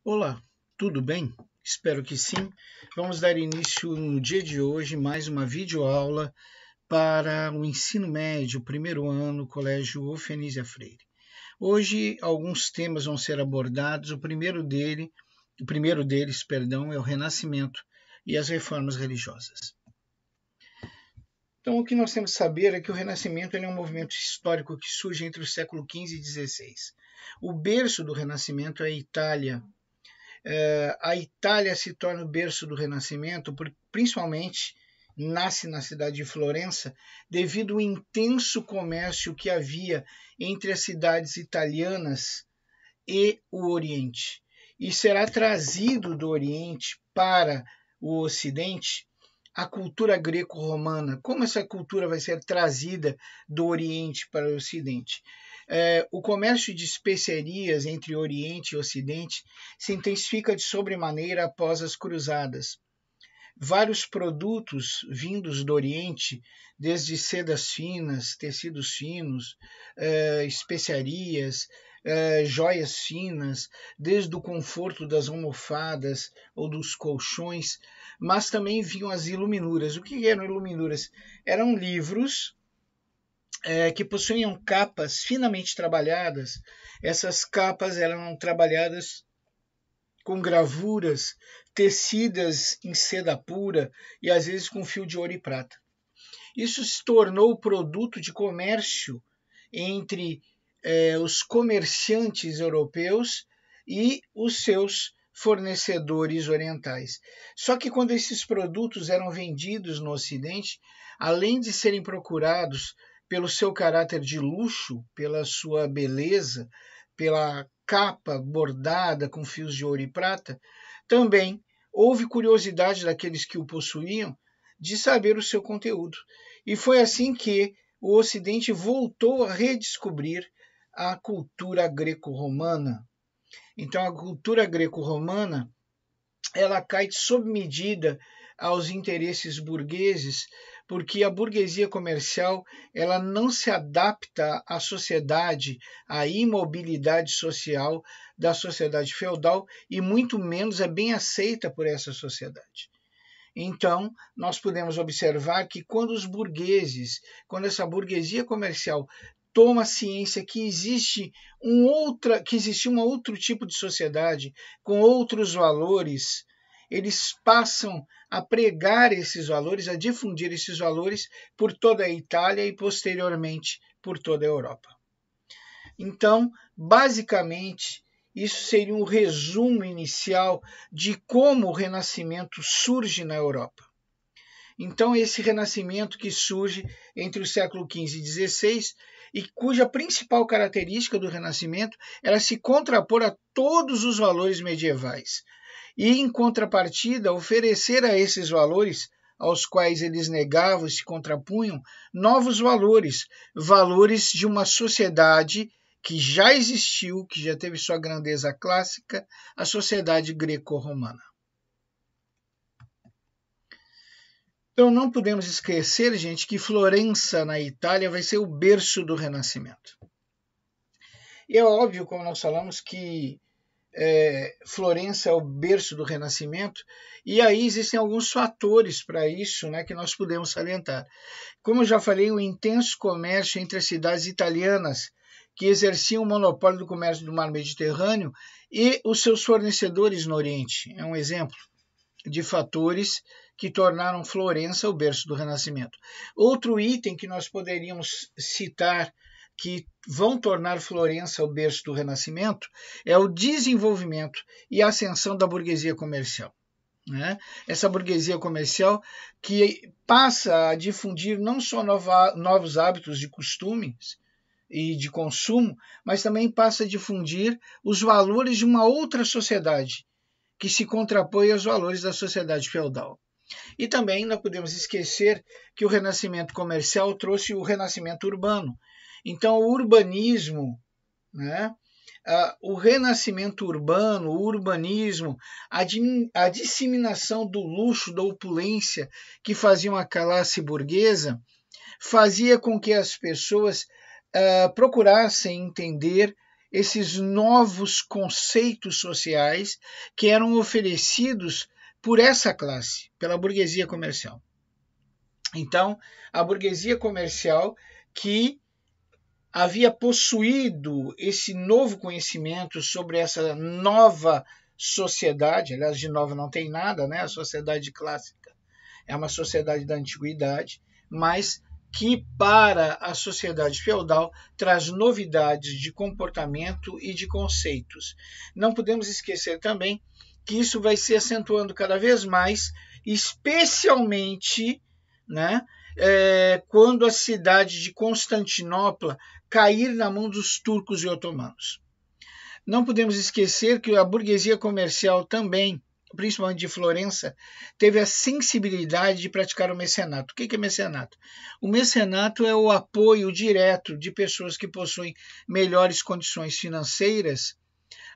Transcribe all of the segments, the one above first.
Olá, tudo bem? Espero que sim. Vamos dar início no dia de hoje mais uma videoaula para o ensino médio, primeiro ano, Colégio Ofenísia Freire. Hoje alguns temas vão ser abordados. O primeiro deles, é o Renascimento e as reformas religiosas. Então, o que nós temos que saber é que o Renascimento é um movimento histórico que surge entre o século XV e XVI. O berço do Renascimento é a Itália. A Itália se torna o berço do Renascimento, principalmente nasce na cidade de Florença, devido ao intenso comércio que havia entre as cidades italianas e o Oriente. E será trazido do Oriente para o Ocidente a cultura greco-romana. Como essa cultura vai ser trazida do Oriente para o Ocidente? O comércio de especiarias entre Oriente e Ocidente se intensifica de sobremaneira após as cruzadas. Vários produtos vindos do Oriente, desde sedas finas, tecidos finos, especiarias, joias finas, desde o conforto das almofadas ou dos colchões, mas também vinham as iluminuras. O que eram iluminuras? Eram livros que possuíam capas finamente trabalhadas. Essas capas eram trabalhadas com gravuras tecidas em seda pura e às vezes com fio de ouro e prata. Isso se tornou produto de comércio entre os comerciantes europeus e os seus fornecedores orientais. Só que quando esses produtos eram vendidos no Ocidente, além de serem procurados pelo seu caráter de luxo, pela sua beleza, pela capa bordada com fios de ouro e prata, também houve curiosidade daqueles que o possuíam de saber o seu conteúdo. E foi assim que o Ocidente voltou a redescobrir a cultura greco-romana. Então, a cultura greco-romana ela cai sob medida aos interesses burgueses, porque a burguesia comercial ela não se adapta à sociedade, à imobilidade social da sociedade feudal e muito menos é bem aceita por essa sociedade. Então, nós podemos observar que quando quando essa burguesia comercial toma ciência que existe um outro tipo de sociedade com outros valores, eles passam a pregar esses valores, a difundir esses valores por toda a Itália e posteriormente por toda a Europa. Então, basicamente, isso seria um resumo inicial de como o Renascimento surge na Europa. Então, esse Renascimento que surge entre o século XV e XVI e cuja principal característica do Renascimento era se contrapor a todos os valores medievais e, em contrapartida, oferecer a esses valores aos quais eles negavam e se contrapunham, novos valores, valores de uma sociedade que já existiu, que já teve sua grandeza clássica, a sociedade greco-romana. Então não podemos esquecer, gente, que Florença, na Itália, vai ser o berço do Renascimento. E é óbvio, como nós falamos, que Florença é o berço do Renascimento, e aí existem alguns fatores para isso, né, que nós podemos salientar. Como eu já falei, o intenso comércio entre as cidades italianas, que exerciam o monopólio do comércio do mar Mediterrâneo, e os seus fornecedores no Oriente. É um exemplo de fatores que tornaram Florença o berço do Renascimento. Outro item que nós poderíamos citar que vão tornar Florença o berço do Renascimento é o desenvolvimento e a ascensão da burguesia comercial. Né? Essa burguesia comercial que passa a difundir não só novos hábitos de costumes e de consumo, mas também passa a difundir os valores de uma outra sociedade que se contrapõe aos valores da sociedade feudal. E também não podemos esquecer que o renascimento comercial trouxe o renascimento urbano. Então, o urbanismo, né, o renascimento urbano, o urbanismo, a disseminação do luxo, da opulência que faziam a classe burguesa, fazia com que as pessoas procurassem entender esses novos conceitos sociais que eram oferecidos por essa classe, pela burguesia comercial. Então, a burguesia comercial que havia possuído esse novo conhecimento sobre essa nova sociedade, aliás, de nova não tem nada, né? A sociedade clássica é uma sociedade da antiguidade, mas que para a sociedade feudal traz novidades de comportamento e de conceitos. Não podemos esquecer também que isso vai se acentuando cada vez mais, especialmente, né, quando a cidade de Constantinopla cair na mão dos turcos e otomanos. Não podemos esquecer que a burguesia comercial também, principalmente de Florença, teve a sensibilidade de praticar o mecenato. O que é mecenato? O mecenato é o apoio direto de pessoas que possuem melhores condições financeiras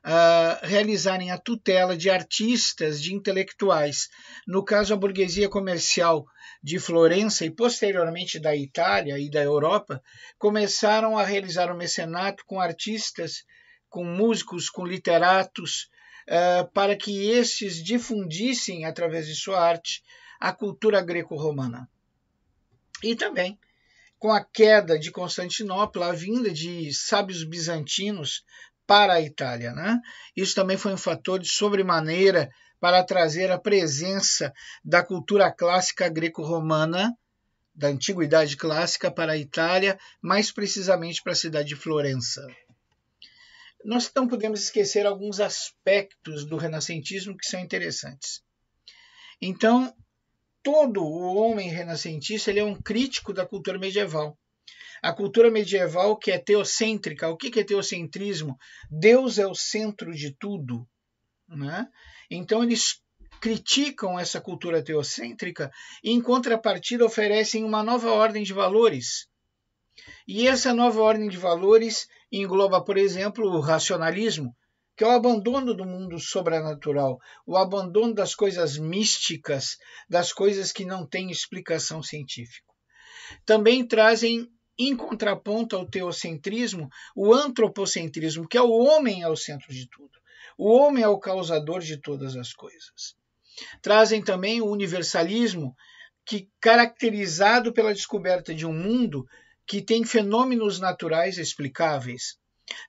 a realizarem a tutela de artistas, de intelectuais. No caso, a burguesia comercial de Florença e posteriormente da Itália e da Europa começaram a realizar o mecenato com artistas, com músicos, com literatos, para que estes difundissem, através de sua arte, a cultura greco-romana. E também, com a queda de Constantinopla, a vinda de sábios bizantinos para a Itália, né? Isso também foi um fator de sobremaneira para trazer a presença da cultura clássica greco-romana, da antiguidade clássica, para a Itália, mais precisamente para a cidade de Florença. Nós não podemos esquecer alguns aspectos do renascentismo que são interessantes. Então, todo o homem renascentista ele é um crítico da cultura medieval. A cultura medieval que é teocêntrica. O que é teocentrismo? Deus é o centro de tudo, né? Então eles criticam essa cultura teocêntrica e, em contrapartida, oferecem uma nova ordem de valores. E essa nova ordem de valores engloba, por exemplo, o racionalismo, que é o abandono do mundo sobrenatural, o abandono das coisas místicas, das coisas que não têm explicação científica. Também trazem, em contraponto ao teocentrismo, o antropocentrismo, que é o homem ao centro de tudo. O homem é o causador de todas as coisas. Trazem também o universalismo, que caracterizado pela descoberta de um mundo que tem fenômenos naturais explicáveis.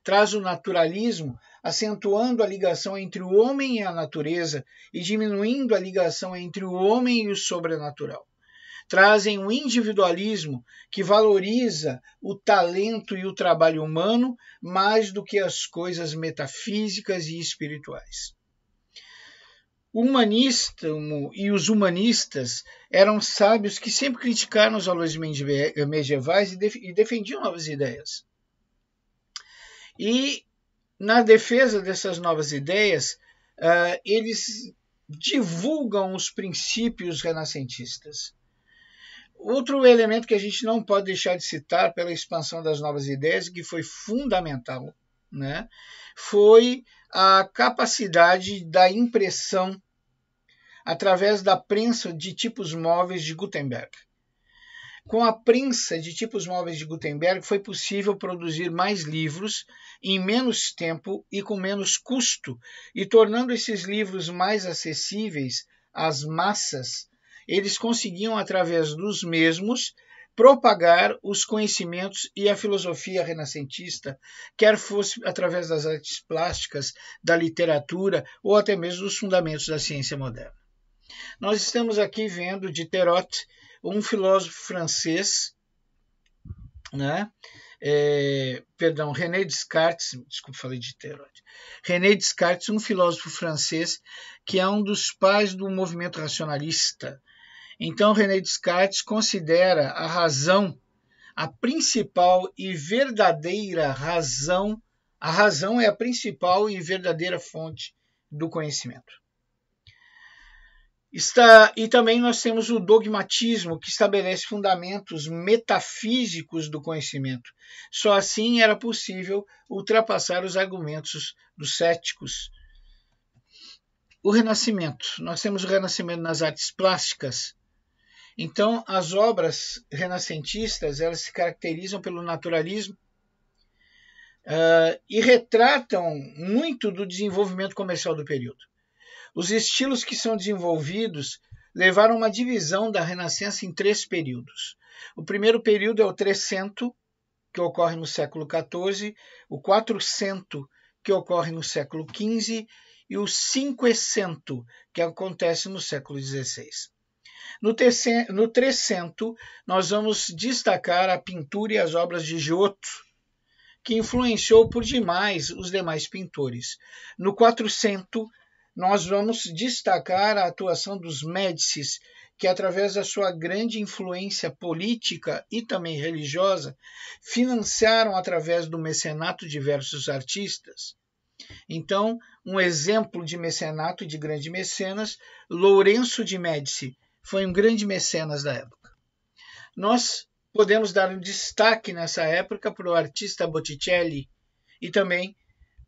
Traz o naturalismo, acentuando a ligação entre o homem e a natureza e diminuindo a ligação entre o homem e o sobrenatural. Trazem o individualismo, que valoriza o talento e o trabalho humano mais do que as coisas metafísicas e espirituais. O humanismo e os humanistas eram sábios que sempre criticaram os valores medievais e defendiam novas ideias. E, na defesa dessas novas ideias, eles divulgam os princípios renascentistas. Outro elemento que a gente não pode deixar de citar pela expansão das novas ideias, que foi fundamental, né, foi a capacidade da impressão através da prensa de tipos móveis de Gutenberg. Com a prensa de tipos móveis de Gutenberg, foi possível produzir mais livros em menos tempo e com menos custo, e tornando esses livros mais acessíveis às massas, eles conseguiam, através dos mesmos, propagar os conhecimentos e a filosofia renascentista, quer fosse através das artes plásticas, da literatura ou até mesmo dos fundamentos da ciência moderna. Nós estamos aqui vendo Diderot, um filósofo francês, né? René Descartes, desculpa, falei de Diderot. René Descartes, um filósofo francês que é um dos pais do movimento racionalista. Então, René Descartes considera a razão a principal e verdadeira razão. A razão é a principal e verdadeira fonte do conhecimento. E também nós temos o dogmatismo, que estabelece fundamentos metafísicos do conhecimento. Só assim era possível ultrapassar os argumentos dos céticos. O Renascimento. Nós temos o Renascimento nas artes plásticas. Então, as obras renascentistas elas se caracterizam pelo naturalismo, e retratam muito do desenvolvimento comercial do período. Os estilos que são desenvolvidos levaram a uma divisão da Renascença em 3 períodos. O primeiro período é o Trecento, que ocorre no século XIV, o Quatrocento, que ocorre no século XV, e o Cinquecento, que acontece no século XVI. No Trecento, nós vamos destacar a pintura e as obras de Giotto, que influenciou por demais os demais pintores. No Quatrocento, nós vamos destacar a atuação dos Médicis, que através da sua grande influência política e também religiosa, financiaram através do mecenato diversos artistas. Então, um exemplo de mecenato e de grande mecenas, Lourenço de Médici, foi um grande mecenas da época. Nós podemos dar um destaque nessa época para o artista Botticelli e também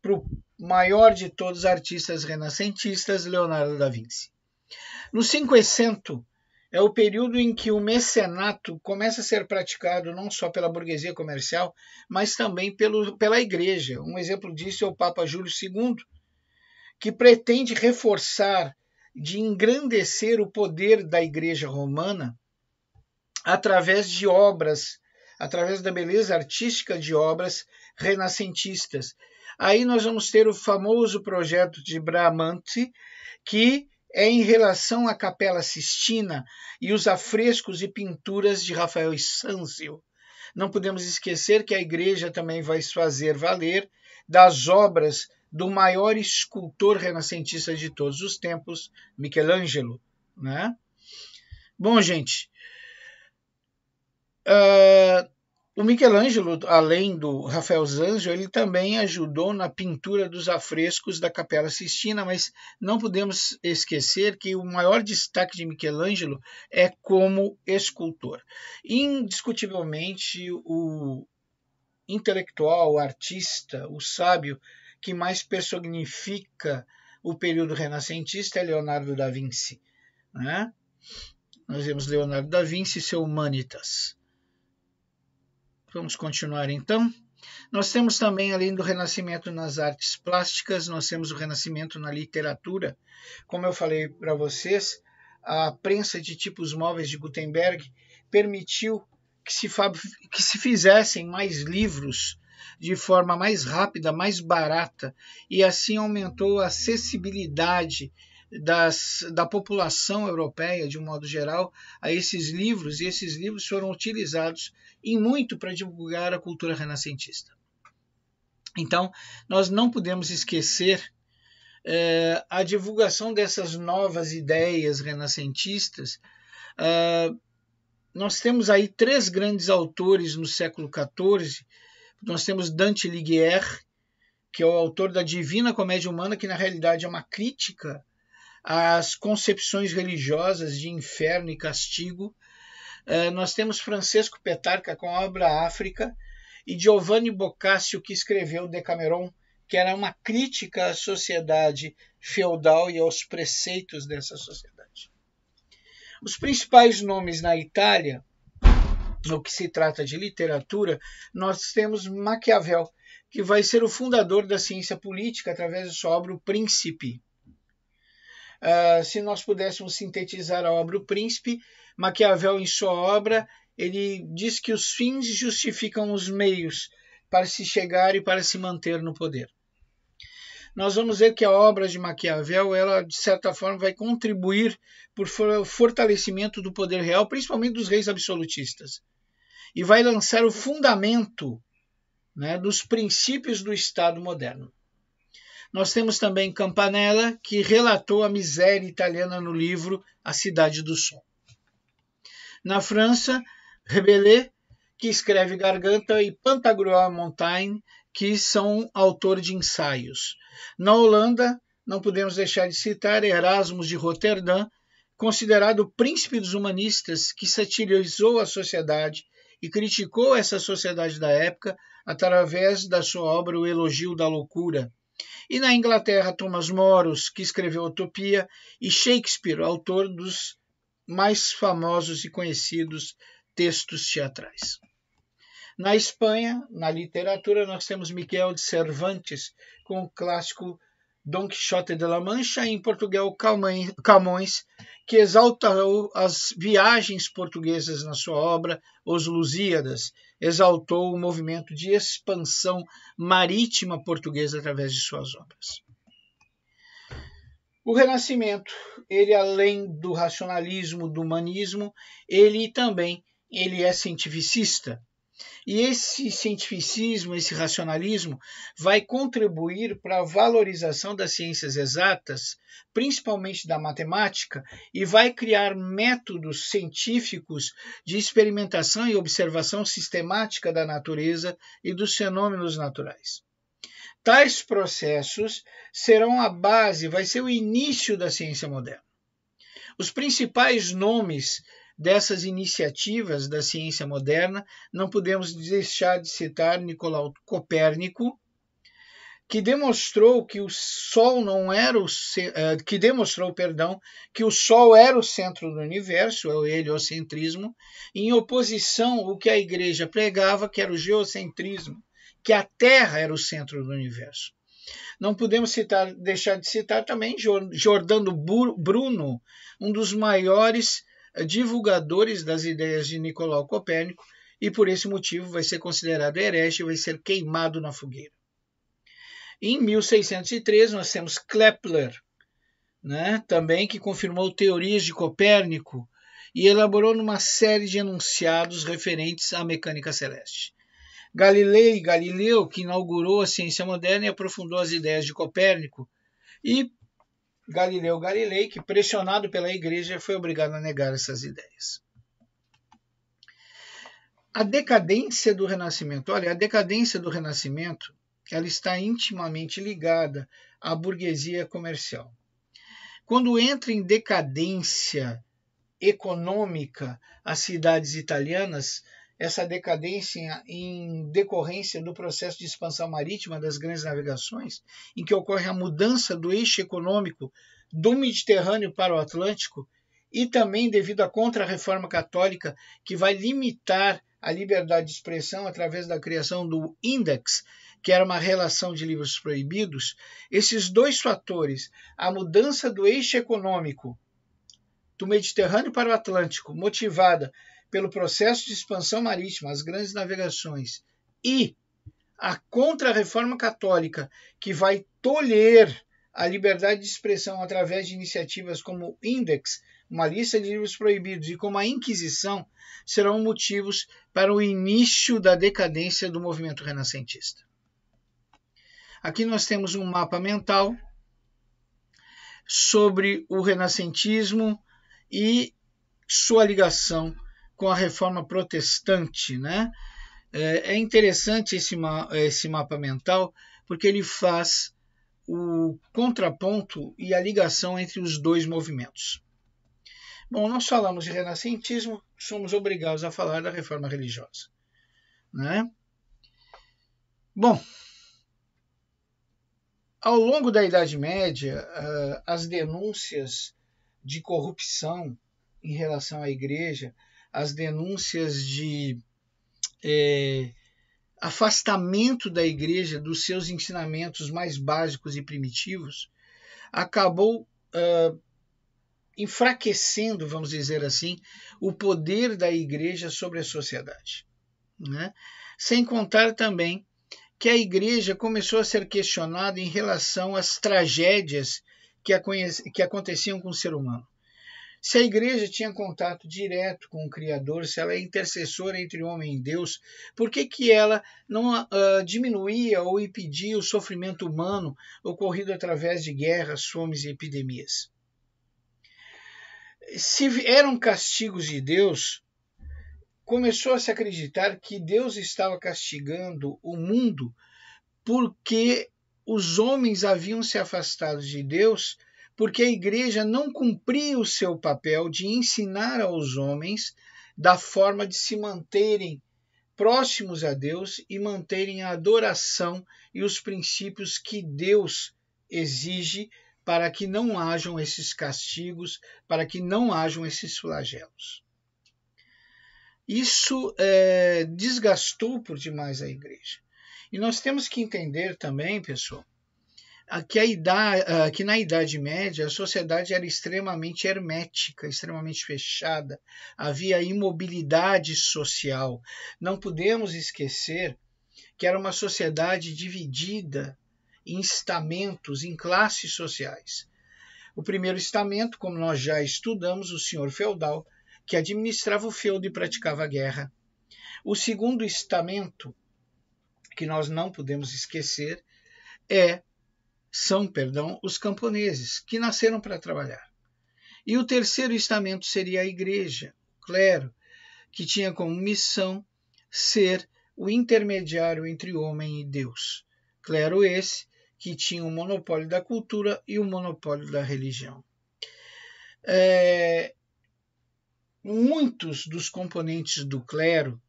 para o maior de todos os artistas renascentistas, Leonardo da Vinci. No Cinquecento é o período em que o mecenato começa a ser praticado não só pela burguesia comercial, mas também pela igreja. Um exemplo disso é o Papa Júlio II, que pretende reforçar, de engrandecer o poder da igreja romana através de obras, através da beleza artística de obras renascentistas. Aí nós vamos ter o famoso projeto de Bramante, que é em relação à Capela Sistina e os afrescos e pinturas de Rafael Sanzio. Não podemos esquecer que a igreja também vai se fazer valer das obras do maior escultor renascentista de todos os tempos, Michelangelo, né? Bom, gente, o Michelangelo, além do Rafael Sanzio, ele também ajudou na pintura dos afrescos da Capela Sistina, mas não podemos esquecer que o maior destaque de Michelangelo é como escultor. Indiscutivelmente, o intelectual, o artista, o sábio que mais personifica o período renascentista é Leonardo da Vinci, né? Nós vemos Leonardo da Vinci e seu Humanitas. Vamos continuar então. Nós temos também, além do renascimento nas artes plásticas, nós temos o renascimento na literatura. Como eu falei para vocês, a prensa de tipos móveis de Gutenberg permitiu que se fizessem mais livros de forma mais rápida, mais barata, e assim aumentou a acessibilidade da população europeia, de um modo geral, a esses livros, e esses livros foram utilizados em muito para divulgar a cultura renascentista. Então, nós não podemos esquecer a divulgação dessas novas ideias renascentistas. Nós temos aí 3 grandes autores no século XIV. Nós temos Dante Alighieri, que é o autor da Divina Comédia Humana, que na realidade é uma crítica às concepções religiosas de inferno e castigo. Nós temos Francesco Petrarca com a obra África e Giovanni Boccaccio, que escreveu Decameron, que era uma crítica à sociedade feudal e aos preceitos dessa sociedade. Os principais nomes na Itália, no que se trata de literatura, nós temos Maquiavel, que vai ser o fundador da ciência política através de sua obra O Príncipe. Se nós pudéssemos sintetizar a obra O Príncipe, Maquiavel, em sua obra, ele diz que os fins justificam os meios para se chegar e para se manter no poder. Nós vamos ver que a obra de Maquiavel, ela, de certa forma, vai contribuir para o fortalecimento do poder real, principalmente dos reis absolutistas, e vai lançar o fundamento, né, dos princípios do Estado moderno. Nós temos também Campanella, que relatou a miséria italiana no livro A Cidade do Som. Na França, Rabelais, que escreve Garganta, e Pantagruel Montaigne, que são autor de ensaios. Na Holanda, não podemos deixar de citar Erasmus de Roterdã, considerado o príncipe dos humanistas, que satirizou a sociedade e criticou essa sociedade da época através da sua obra O Elogio da Loucura. E na Inglaterra, Thomas Moros, que escreveu Utopia, e Shakespeare, autor dos mais famosos e conhecidos textos teatrais. Na Espanha, na literatura, nós temos Miguel de Cervantes com o clássico Dom Quixote de la Mancha, em português Camões, que exaltou as viagens portuguesas na sua obra Os Lusíadas, exaltou o movimento de expansão marítima portuguesa através de suas obras. O Renascimento, ele além do racionalismo, do humanismo, ele é cientificista. E esse cientificismo, esse racionalismo, vai contribuir para a valorização das ciências exatas, principalmente da matemática, e vai criar métodos científicos de experimentação e observação sistemática da natureza e dos fenômenos naturais. Tais processos serão a base, vai ser o início da ciência moderna. Os principais nomes dessas iniciativas da ciência moderna, não podemos deixar de citar Nicolau Copérnico, que demonstrou que o Sol que o Sol era o centro do universo, é o heliocentrismo, em oposição ao que a Igreja pregava, que era o geocentrismo, que a Terra era o centro do universo. Não podemos deixar de citar também Giordano Bruno, um dos maiores divulgadores das ideias de Nicolau Copérnico, e por esse motivo vai ser considerado herege e vai ser queimado na fogueira. Em 1603 nós temos Kepler, também, que confirmou teorias de Copérnico e elaborou uma série de enunciados referentes à mecânica celeste. Galileu, que inaugurou a ciência moderna e aprofundou as ideias de Copérnico, e Galileu Galilei, que pressionado pela Igreja foi obrigado a negar essas ideias. A decadência do Renascimento. Olha, a decadência do Renascimento, ela está intimamente ligada à burguesia comercial. Quando entra em decadência econômica as cidades italianas, essa decadência em decorrência do processo de expansão marítima das grandes navegações, em que ocorre a mudança do eixo econômico do Mediterrâneo para o Atlântico, e também devido à Contra-Reforma Católica, que vai limitar a liberdade de expressão através da criação do Index, que era uma relação de livros proibidos. Esses dois fatores, a mudança do eixo econômico do Mediterrâneo para o Atlântico, motivada pelo processo de expansão marítima, as grandes navegações, e a Contra-Reforma Católica, que vai tolher a liberdade de expressão através de iniciativas como o Index, uma lista de livros proibidos, e como a Inquisição, serão motivos para o início da decadência do movimento renascentista. Aqui nós temos um mapa mental sobre o renascentismo e sua ligação com a reforma protestante, É interessante esse mapa mental, porque ele faz o contraponto e a ligação entre os dois movimentos. Bom, nós falamos de renascentismo, somos obrigados a falar da reforma religiosa, Bom, ao longo da Idade Média, as denúncias de corrupção em relação à Igreja, as denúncias de afastamento da Igreja dos seus ensinamentos mais básicos e primitivos, acabou enfraquecendo, vamos dizer assim, o poder da Igreja sobre a sociedade. Sem contar também que a Igreja começou a ser questionada em relação às tragédias que aconteciam com o ser humano. Se a Igreja tinha contato direto com o Criador, se ela é intercessora entre o homem e Deus, por que ela não diminuía ou impedia o sofrimento humano ocorrido através de guerras, fomes e epidemias? Se eram castigos de Deus, começou a se acreditar que Deus estava castigando o mundo porque os homens haviam se afastado de Deus, porque a Igreja não cumpria o seu papel de ensinar aos homens da forma de se manterem próximos a Deus e manterem a adoração e os princípios que Deus exige para que não hajam esses castigos, para que não hajam esses flagelos. Isso desgastou por demais a igreja. E nós temos que entender também, pessoal, que na Idade Média a sociedade era extremamente hermética, extremamente fechada, havia imobilidade social. Não podemos esquecer que era uma sociedade dividida em estamentos, em classes sociais. O primeiro estamento, como nós já estudamos, o senhor feudal, que administrava o feudo e praticava a guerra. O segundo estamento, que nós não podemos esquecer, são os camponeses, que nasceram para trabalhar. E o terceiro estamento seria a igreja, o clero, que tinha como missão ser o intermediário entre o homem e Deus. Clero esse que tinha o monopólio da cultura e o monopólio da religião. Muitos dos componentes do clero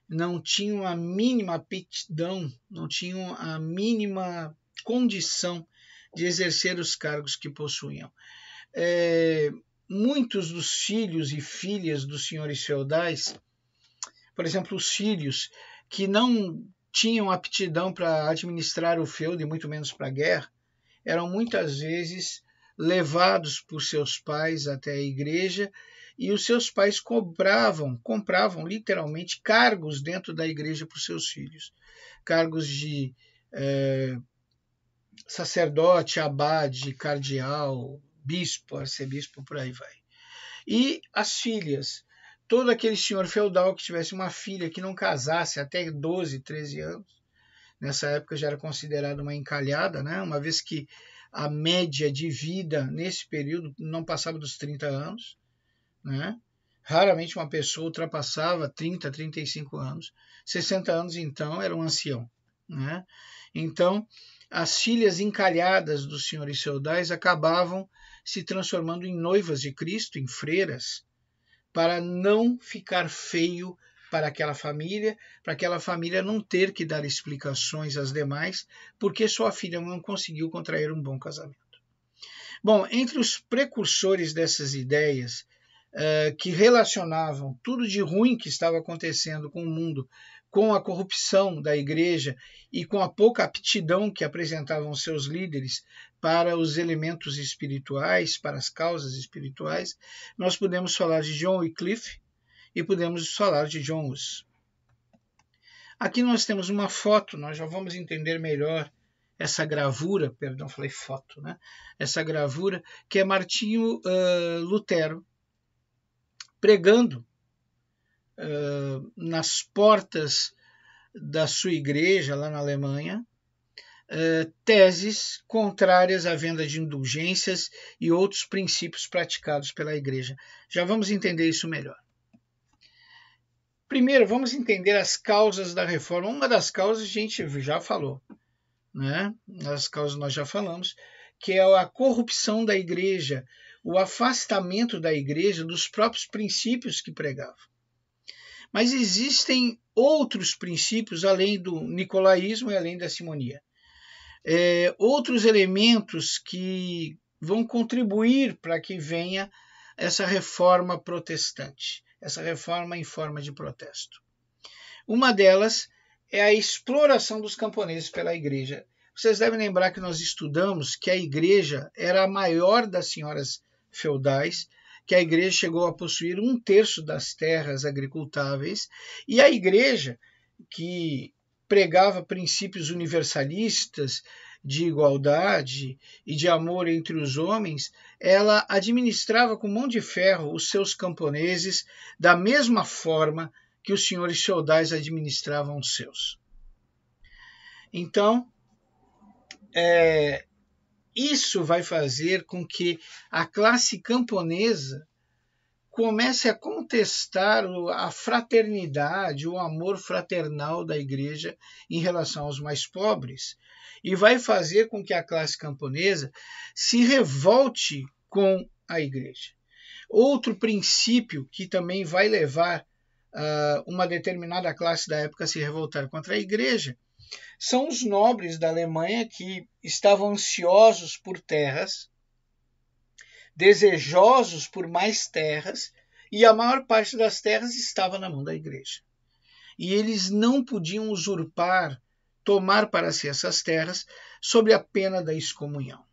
não tinham a mínima aptidão, não tinham a mínima condição de exercer os cargos que possuíam. Muitos dos filhos e filhas dos senhores feudais, por exemplo, os filhos que não tinham aptidão para administrar o feudo e muito menos para a guerra, eram muitas vezes levados por seus pais até a igreja e os seus pais compravam literalmente cargos dentro da igreja para os seus filhos, cargos de sacerdote, abade, cardeal, bispo, arcebispo, por aí vai. E as filhas, todo aquele senhor feudal que tivesse uma filha que não casasse até 12, 13 anos, nessa época já era considerada uma encalhada, né? Uma vez que a média de vida nesse período não passava dos 30 anos, né? Raramente uma pessoa ultrapassava 30, 35 anos. 60 anos, então, era um ancião, né? Então, as filhas encalhadas dos senhores feudais acabavam se transformando em noivas de Cristo, em freiras, para não ficar feio para aquela família não ter que dar explicações às demais, porque sua filha não conseguiu contrair um bom casamento. Bom, entre os precursores dessas ideias, que relacionavam tudo de ruim que estava acontecendo com o mundo, com a corrupção da igreja e com a pouca aptidão que apresentavam seus líderes para os elementos espirituais, para as causas espirituais, nós podemos falar de John Wycliffe e podemos falar de John Hus. Aqui nós temos uma foto, nós já vamos entender melhor essa gravura, perdão, falei foto, né? Essa gravura que é Martinho Lutero pregando nas portas da sua igreja lá na Alemanha, teses contrárias à venda de indulgências e outros princípios praticados pela igreja. Já vamos entender isso melhor. Primeiro, vamos entender as causas da reforma. Uma das causas a gente já falou, né? As causas nós já falamos, que é a corrupção da igreja, o afastamento da igreja dos próprios princípios que pregava. Mas existem outros princípios além do nicolaísmo e além da simonia. Outros elementos que vão contribuir para que venha essa reforma protestante, essa reforma em forma de protesto. Uma delas é a exploração dos camponeses pela igreja. Vocês devem lembrar que nós estudamos que a igreja era a maior das senhoras feudais, que a igreja chegou a possuir 1/3 das terras agricultáveis, e a igreja, que pregava princípios universalistas de igualdade e de amor entre os homens, ela administrava com mão de ferro os seus camponeses da mesma forma que os senhores feudais administravam os seus. Então, isso vai fazer com que a classe camponesa comece a contestar a fraternidade, o amor fraternal da igreja em relação aos mais pobres, e vai fazer com que a classe camponesa se revolte com a igreja. Outro princípio que também vai levar uma determinada classe da época a se revoltar contra a igreja são os nobres da Alemanha que estavam ansiosos por terras, desejosos por mais terras e a maior parte das terras estava na mão da igreja. E eles não podiam usurpar, tomar para si essas terras, sob a pena da excomunhão.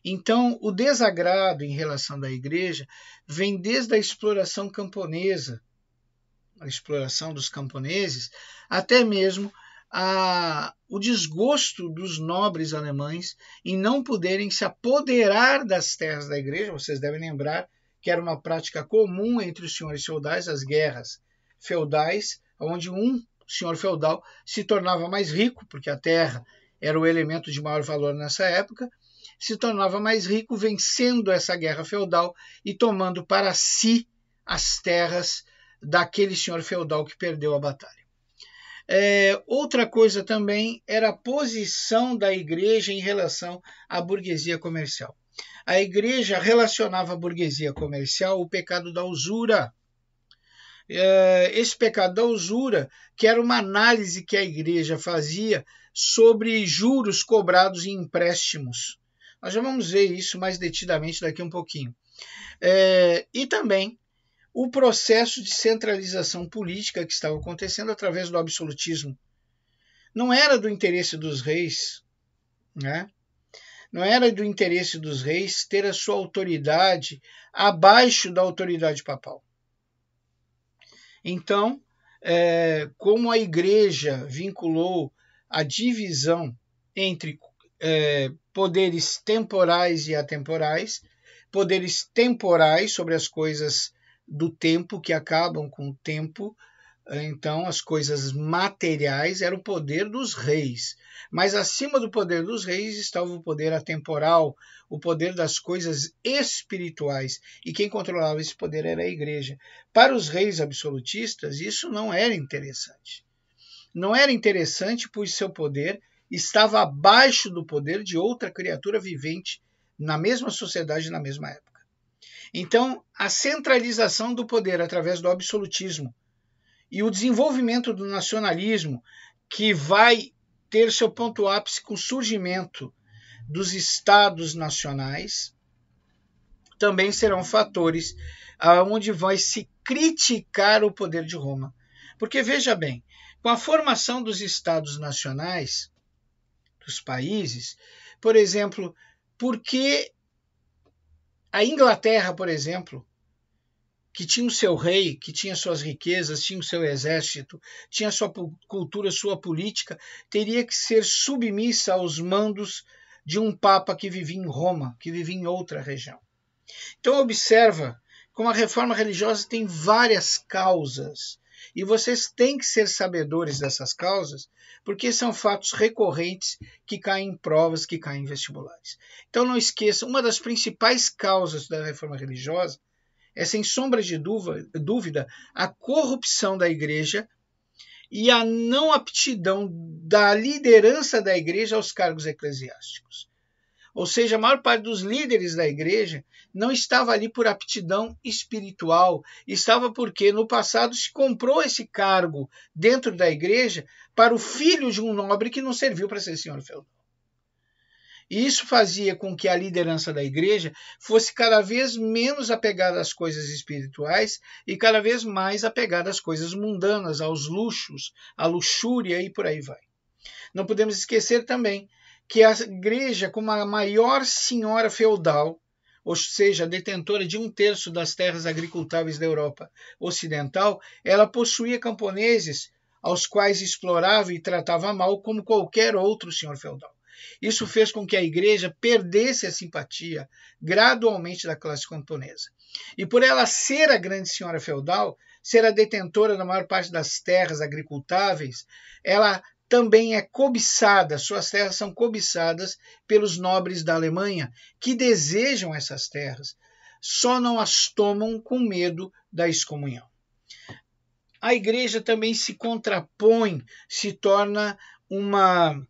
Então, o desagrado em relação da igreja vem desde a exploração camponesa, a exploração dos camponeses, até mesmo o desgosto dos nobres alemães em não poderem se apoderar das terras da igreja. Vocês devem lembrar que era uma prática comum entre os senhores feudais, as guerras feudais, onde um senhor feudal se tornava mais rico, porque a terra era o elemento de maior valor nessa época, se tornava mais rico vencendo essa guerra feudal e tomando para si as terras daquele senhor feudal que perdeu a batalha. Outra coisa também era a posição da igreja em relação à burguesia comercial. A igreja relacionava à burguesia comercial o pecado da usura. Esse pecado da usura, que era uma análise que a igreja fazia sobre juros cobrados em empréstimos. Nós já vamos ver isso mais detidamente daqui um pouquinho. E também o processo de centralização política que estava acontecendo através do absolutismo. Não era do interesse dos reis, né? Não era do interesse dos reis ter a sua autoridade abaixo da autoridade papal. Então, como a igreja vinculou a divisão entre poderes temporais e atemporais, poderes temporais sobre as coisas do tempo, que acabam com o tempo, então as coisas materiais eram o poder dos reis. Mas acima do poder dos reis estava o poder atemporal, o poder das coisas espirituais. E quem controlava esse poder era a igreja. Para os reis absolutistas, isso não era interessante. Não era interessante, pois seu poder estava abaixo do poder de outra criatura vivente na mesma sociedade, na mesma época. Então, a centralização do poder através do absolutismo e o desenvolvimento do nacionalismo, que vai ter seu ponto ápice com o surgimento dos estados nacionais, também serão fatores onde vai se criticar o poder de Roma. Porque, veja bem, com a formação dos estados nacionais, dos países, por exemplo, por que a Inglaterra, por exemplo, que tinha o seu rei, que tinha suas riquezas, tinha o seu exército, tinha sua cultura, sua política, teria que ser submissa aos mandos de um papa que vivia em Roma, que vivia em outra região. Então observa como a reforma religiosa tem várias causas, e vocês têm que ser sabedores dessas causas, porque são fatos recorrentes que caem em provas, que caem em vestibulares. Então não esqueça, uma das principais causas da reforma religiosa é, sem sombra de dúvida, a corrupção da igreja e a não aptidão da liderança da igreja aos cargos eclesiásticos. Ou seja, a maior parte dos líderes da igreja não estava ali por aptidão espiritual, estava porque no passado se comprou esse cargo dentro da igreja para o filho de um nobre que não serviu para ser senhor feudal. E isso fazia com que a liderança da igreja fosse cada vez menos apegada às coisas espirituais e cada vez mais apegada às coisas mundanas, aos luxos, à luxúria e por aí vai. Não podemos esquecer também que a igreja, como a maior senhora feudal, ou seja, detentora de 1/3 das terras agricultáveis da Europa Ocidental, ela possuía camponeses aos quais explorava e tratava mal como qualquer outro senhor feudal. Isso fez com que a igreja perdesse a simpatia gradualmente da classe camponesa. E por ela ser a grande senhora feudal, ser a detentora da maior parte das terras agricultáveis, ela também é cobiçada, suas terras são cobiçadas pelos nobres da Alemanha, que desejam essas terras, só não as tomam com medo da excomunhão. A igreja também se contrapõe, se torna uma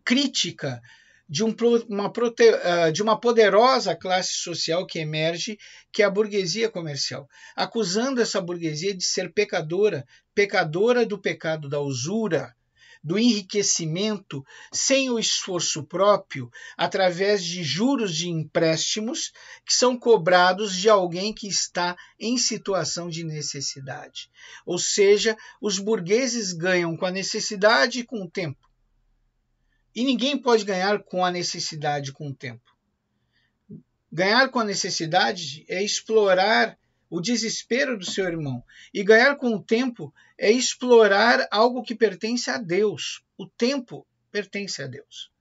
crítica de uma poderosa classe social que emerge, que é a burguesia comercial, acusando essa burguesia de ser pecadora do pecado da usura, do enriquecimento sem o esforço próprio, através de juros de empréstimos que são cobrados de alguém que está em situação de necessidade. Ou seja, os burgueses ganham com a necessidade e com o tempo. E ninguém pode ganhar com a necessidade com o tempo. Ganhar com a necessidade é explorar o desespero do seu irmão. E ganhar com o tempo é explorar algo que pertence a Deus. O tempo pertence a Deus.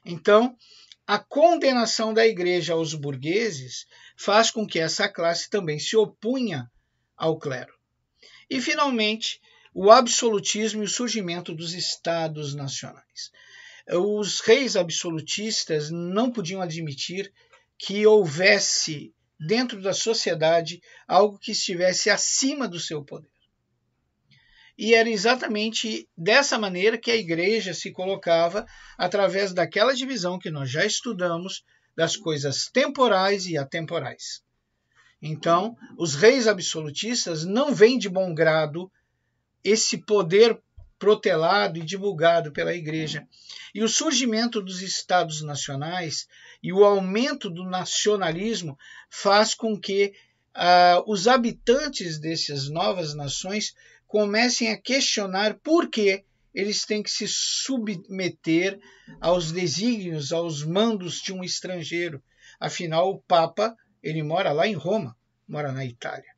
Então, a condenação da igreja aos burgueses faz com que essa classe também se opunha ao clero. E, finalmente, o absolutismo e o surgimento dos estados nacionais. Os reis absolutistas não podiam admitir que houvesse dentro da sociedade algo que estivesse acima do seu poder. E era exatamente dessa maneira que a igreja se colocava através daquela divisão que nós já estudamos das coisas temporais e atemporais. Então, os reis absolutistas não veem de bom grado esse poder protelado e divulgado pela igreja. E o surgimento dos estados nacionais e o aumento do nacionalismo faz com que os habitantes dessas novas nações comecem a questionar por que eles têm que se submeter aos desígnios, aos mandos de um estrangeiro. Afinal, o Papa, ele mora lá em Roma, mora na Itália.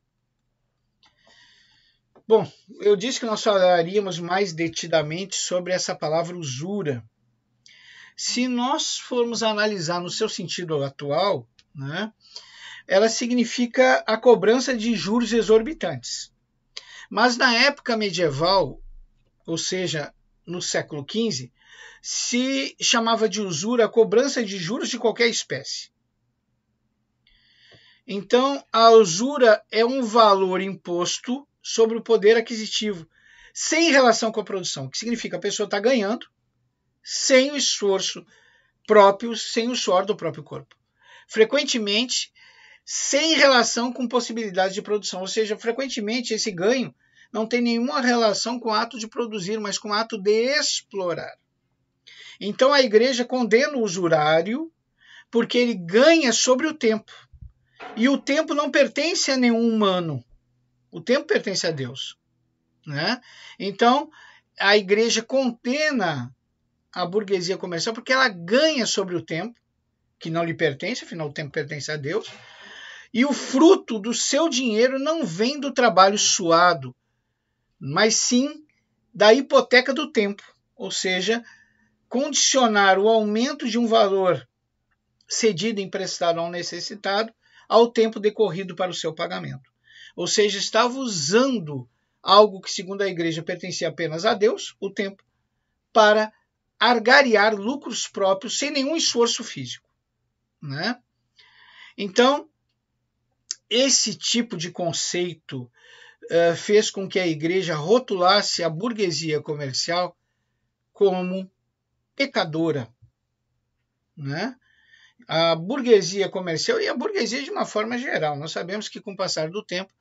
Bom, eu disse que nós falaríamos mais detidamente sobre essa palavra usura. Se nós formos analisar no seu sentido atual, né, ela significa a cobrança de juros exorbitantes. Mas na época medieval, ou seja, no século XV, se chamava de usura a cobrança de juros de qualquer espécie. Então, a usura é um valor imposto sobre o poder aquisitivo, sem relação com a produção, que significa que a pessoa está ganhando sem o esforço próprio, sem o suor do próprio corpo. Frequentemente, sem relação com possibilidade de produção, ou seja, frequentemente esse ganho não tem nenhuma relação com o ato de produzir, mas com o ato de explorar. Então a igreja condena o usurário porque ele ganha sobre o tempo. E o tempo não pertence a nenhum humano. O tempo pertence a Deus, né? Então, a igreja condena a burguesia comercial porque ela ganha sobre o tempo, que não lhe pertence, afinal o tempo pertence a Deus, e o fruto do seu dinheiro não vem do trabalho suado, mas sim da hipoteca do tempo, ou seja, condicionar o aumento de um valor cedido emprestado a um necessitado ao tempo decorrido para o seu pagamento. Ou seja, estava usando algo que, segundo a igreja, pertencia apenas a Deus, o tempo, para argariar lucros próprios sem nenhum esforço físico, né? Então, esse tipo de conceito fez com que a igreja rotulasse a burguesia comercial como pecadora, né? A burguesia comercial e a burguesia de uma forma geral. Nós sabemos que, com o passar do tempo,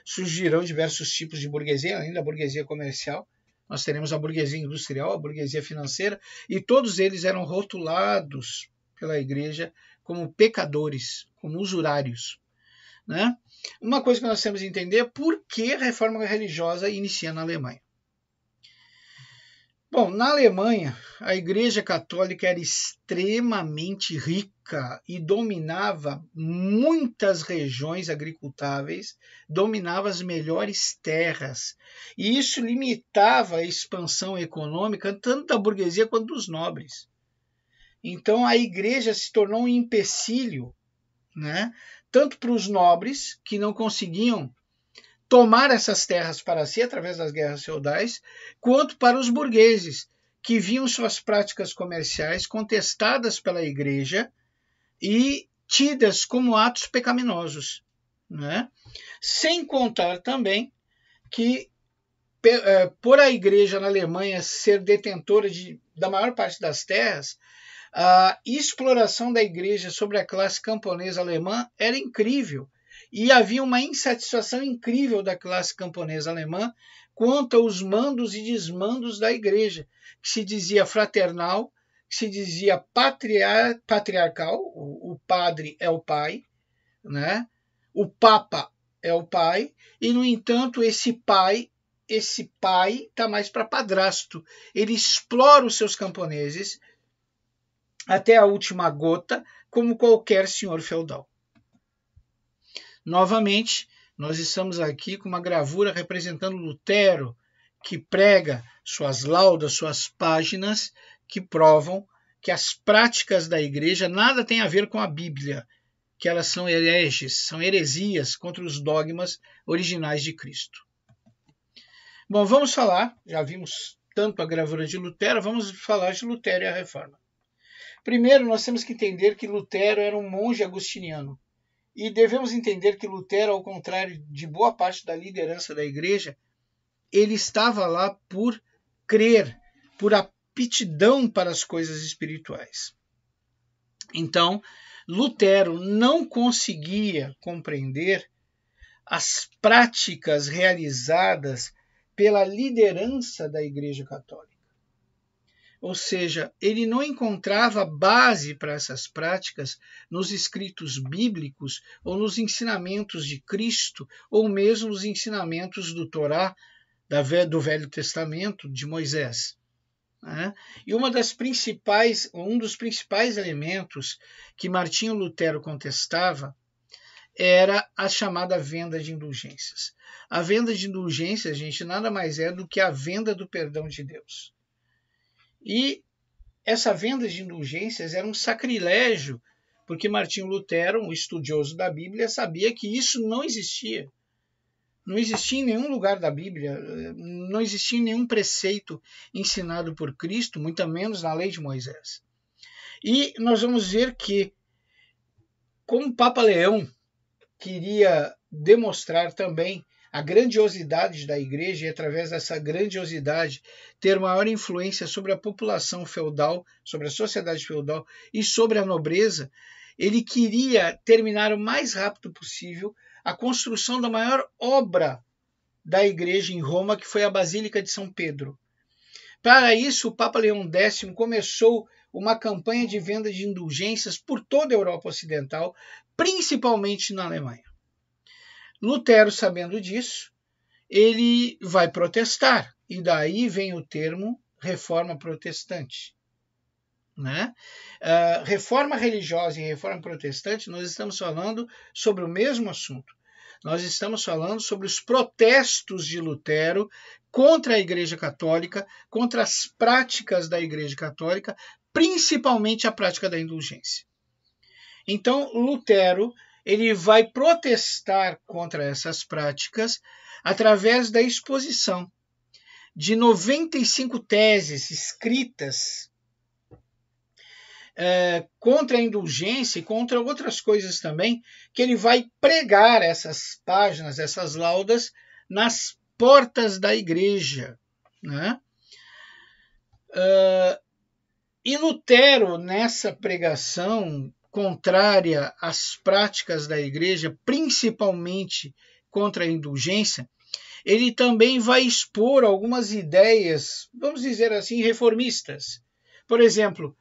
surgirão diversos tipos de burguesia, além da burguesia comercial. Nós teremos a burguesia industrial, a burguesia financeira, e todos eles eram rotulados pela igreja como pecadores, como usurários, né? Uma coisa que nós temos que entender é por que a reforma religiosa inicia na Alemanha. Bom, na Alemanha, a Igreja Católica era extremamente rica e dominava muitas regiões agricultáveis, dominava as melhores terras. E isso limitava a expansão econômica tanto da burguesia quanto dos nobres. Então a Igreja se tornou um empecilho, né? Tanto para os nobres, que não conseguiam tomar essas terras para si através das guerras feudais, quanto para os burgueses, que viam suas práticas comerciais contestadas pela igreja e tidas como atos pecaminosos, né? Sem contar também que, por a igreja na Alemanha ser detentora da maior parte das terras, a exploração da igreja sobre a classe camponesa alemã era incrível. E havia uma insatisfação incrível da classe camponesa alemã quanto aos mandos e desmandos da igreja, que se dizia fraternal, que se dizia patriarcal, o padre é o pai, né? O papa é o pai, e no entanto esse pai está mais para padrasto. Ele explora os seus camponeses até a última gota, como qualquer senhor feudal. Novamente, nós estamos aqui com uma gravura representando Lutero, que prega suas laudas, suas páginas, que provam que as práticas da igreja nada têm a ver com a Bíblia, que elas são hereges, são heresias contra os dogmas originais de Cristo. Bom, vamos falar, já vimos tanto a gravura de Lutero, vamos falar de Lutero e a Reforma. Primeiro, nós temos que entender que Lutero era um monge agostiniano. E devemos entender que Lutero, ao contrário de boa parte da liderança da igreja, ele estava lá por crer, por aptidão para as coisas espirituais. Então, Lutero não conseguia compreender as práticas realizadas pela liderança da Igreja Católica. Ou seja, ele não encontrava base para essas práticas nos escritos bíblicos ou nos ensinamentos de Cristo, ou mesmo nos ensinamentos do Torá, do Velho Testamento, de Moisés. E um dos principais elementos que Martinho Lutero contestava era a chamada venda de indulgências. A venda de indulgências, gente, nada mais é do que a venda do perdão de Deus. E essa venda de indulgências era um sacrilégio, porque Martinho Lutero, um estudioso da Bíblia, sabia que isso não existia. Não existia em nenhum lugar da Bíblia, não existia em nenhum preceito ensinado por Cristo, muito menos na lei de Moisés. E nós vamos ver que, como o Papa Leão queria demonstrar também a grandiosidade da igreja e, através dessa grandiosidade, ter maior influência sobre a população feudal, sobre a sociedade feudal e sobre a nobreza, ele queria terminar o mais rápido possível a construção da maior obra da igreja em Roma, que foi a Basílica de São Pedro. Para isso, o Papa Leão X começou uma campanha de venda de indulgências por toda a Europa Ocidental, principalmente na Alemanha. Lutero, sabendo disso, ele vai protestar, e daí vem o termo Reforma Protestante. Reforma religiosa e reforma protestante, nós estamos falando sobre o mesmo assunto. Nós estamos falando sobre os protestos de Lutero contra a Igreja Católica, contra as práticas da Igreja Católica, principalmente a prática da indulgência. Então, Lutero ele vai protestar contra essas práticas através da exposição de 95 teses escritas contra a indulgência e contra outras coisas também, que ele vai pregar essas páginas, essas laudas, nas portas da igreja. E Lutero, nessa pregação contrária às práticas da igreja, principalmente contra a indulgência, ele também vai expor algumas ideias, vamos dizer assim, reformistas. Por exemplo,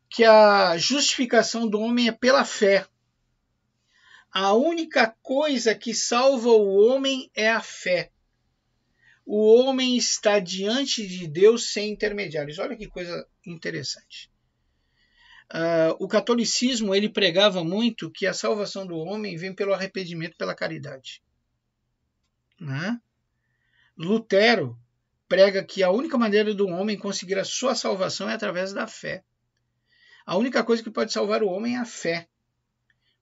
que a justificação do homem é pela fé. A única coisa que salva o homem é a fé. O homem está diante de Deus sem intermediários. Olha que coisa interessante. O catolicismo ele pregava muito que a salvação do homem vem pelo arrependimento, pela caridade. Lutero prega que a única maneira do homem conseguir a sua salvação é através da fé. A única coisa que pode salvar o homem é a fé.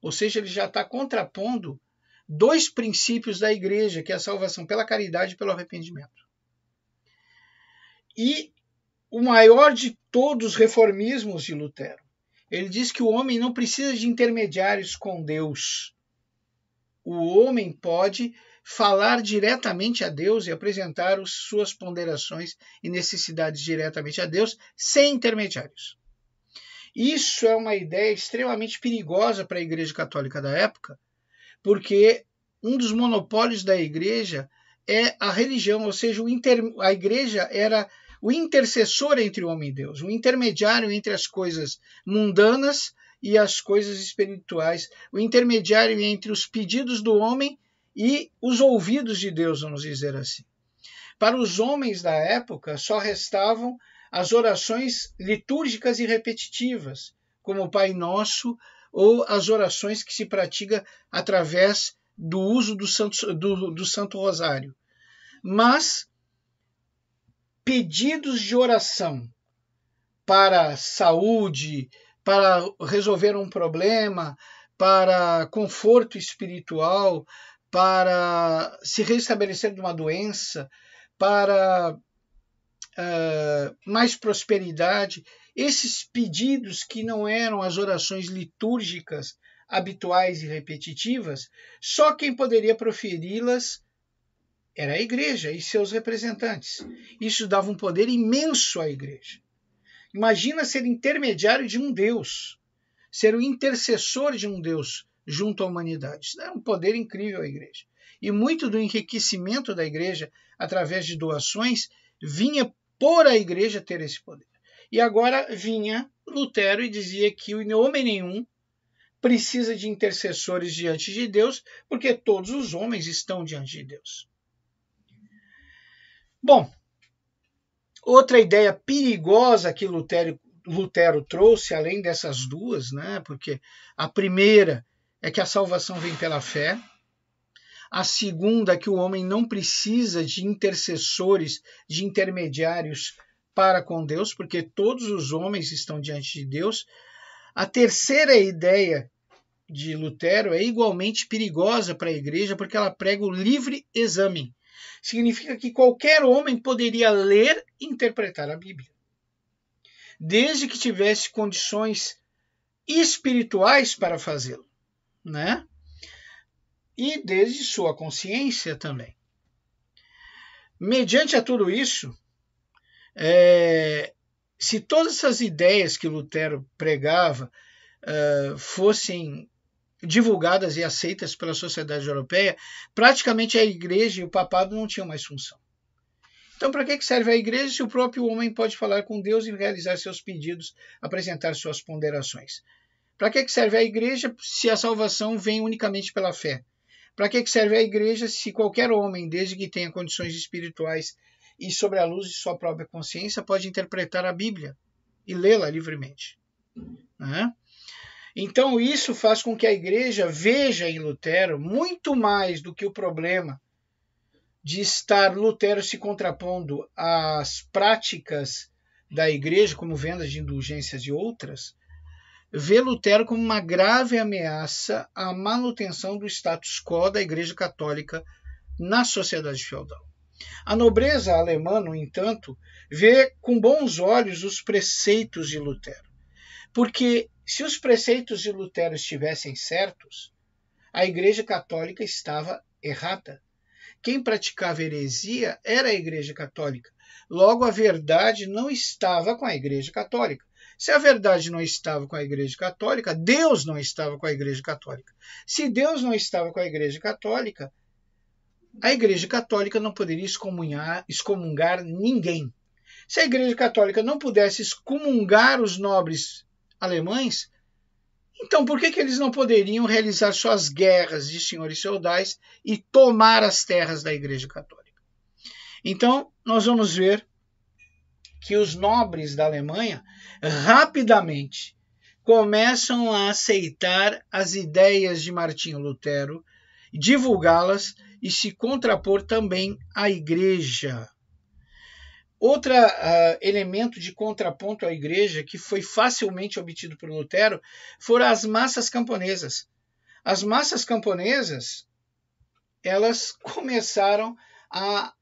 Ou seja, ele já está contrapondo dois princípios da igreja, que é a salvação pela caridade e pelo arrependimento. E o maior de todos os reformismos de Lutero, ele diz que o homem não precisa de intermediários com Deus. O homem pode falar diretamente a Deus e apresentar as suas ponderações e necessidades diretamente a Deus, sem intermediários. Isso é uma ideia extremamente perigosa para a Igreja Católica da época, porque um dos monopólios da Igreja é a religião, ou seja, a igreja era o intercessor entre o homem e Deus, o intermediário entre as coisas mundanas e as coisas espirituais, o intermediário entre os pedidos do homem e os ouvidos de Deus, vamos dizer assim. Para os homens da época, só restavam as orações litúrgicas e repetitivas, como o Pai Nosso, ou as orações que se pratica através do uso do Santo Rosário. Mas pedidos de oração para saúde, para resolver um problema, para conforto espiritual, para se restabelecer de uma doença, para mais prosperidade, esses pedidos que não eram as orações litúrgicas habituais e repetitivas, só quem poderia proferi-las era a igreja e seus representantes. Isso dava um poder imenso à igreja. Imagina ser intermediário de um Deus, ser o intercessor de um Deus junto à humanidade. Isso é um poder incrível à igreja. E muito do enriquecimento da igreja, através de doações, vinha por a igreja ter esse poder. E agora vinha Lutero e dizia que homem nenhum precisa de intercessores diante de Deus, porque todos os homens estão diante de Deus. Bom, outra ideia perigosa que Lutero trouxe, além dessas duas, né, porque a primeira é que a salvação vem pela fé, a segunda é que o homem não precisa de intercessores, de intermediários para com Deus, porque todos os homens estão diante de Deus. A terceira ideia de Lutero é igualmente perigosa para a igreja, porque ela prega o livre exame. Significa que qualquer homem poderia ler e interpretar a Bíblia, desde que tivesse condições espirituais para fazê-lo, né? E desde sua consciência também. Mediante a tudo isso, se todas essas ideias que Lutero pregava fossem divulgadas e aceitas pela sociedade europeia, praticamente a igreja e o papado não tinham mais função. Então, para que serve a igreja se o próprio homem pode falar com Deus e realizar seus pedidos, apresentar suas ponderações? Para que serve a igreja se a salvação vem unicamente pela fé? Para que serve a igreja se qualquer homem, desde que tenha condições espirituais e sobre a luz de sua própria consciência, pode interpretar a Bíblia e lê-la livremente? Né? Então isso faz com que a igreja veja em Lutero muito mais do que o problema de estar Lutero se contrapondo às práticas da igreja, como vendas de indulgências e outras, vê Lutero como uma grave ameaça à manutenção do status quo da Igreja Católica na sociedade feudal. A nobreza alemã, no entanto, vê com bons olhos os preceitos de Lutero, porque se os preceitos de Lutero estivessem certos, a Igreja Católica estava errada. Quem praticava heresia era a Igreja Católica. Logo, a verdade não estava com a Igreja Católica. Se a verdade não estava com a Igreja Católica, Deus não estava com a Igreja Católica. Se Deus não estava com a Igreja Católica, a Igreja Católica não poderia excomungar ninguém. Se a Igreja Católica não pudesse excomungar os nobres alemães, então por que eles não poderiam realizar suas guerras de senhores feudais e tomar as terras da Igreja Católica? Então, nós vamos ver que os nobres da Alemanha rapidamente começam a aceitar as ideias de Martinho Lutero, divulgá-las e se contrapor também à Igreja. Outro elemento de contraponto à igreja que foi facilmente obtido por Lutero foram as massas camponesas. As massas camponesas, elas começaram a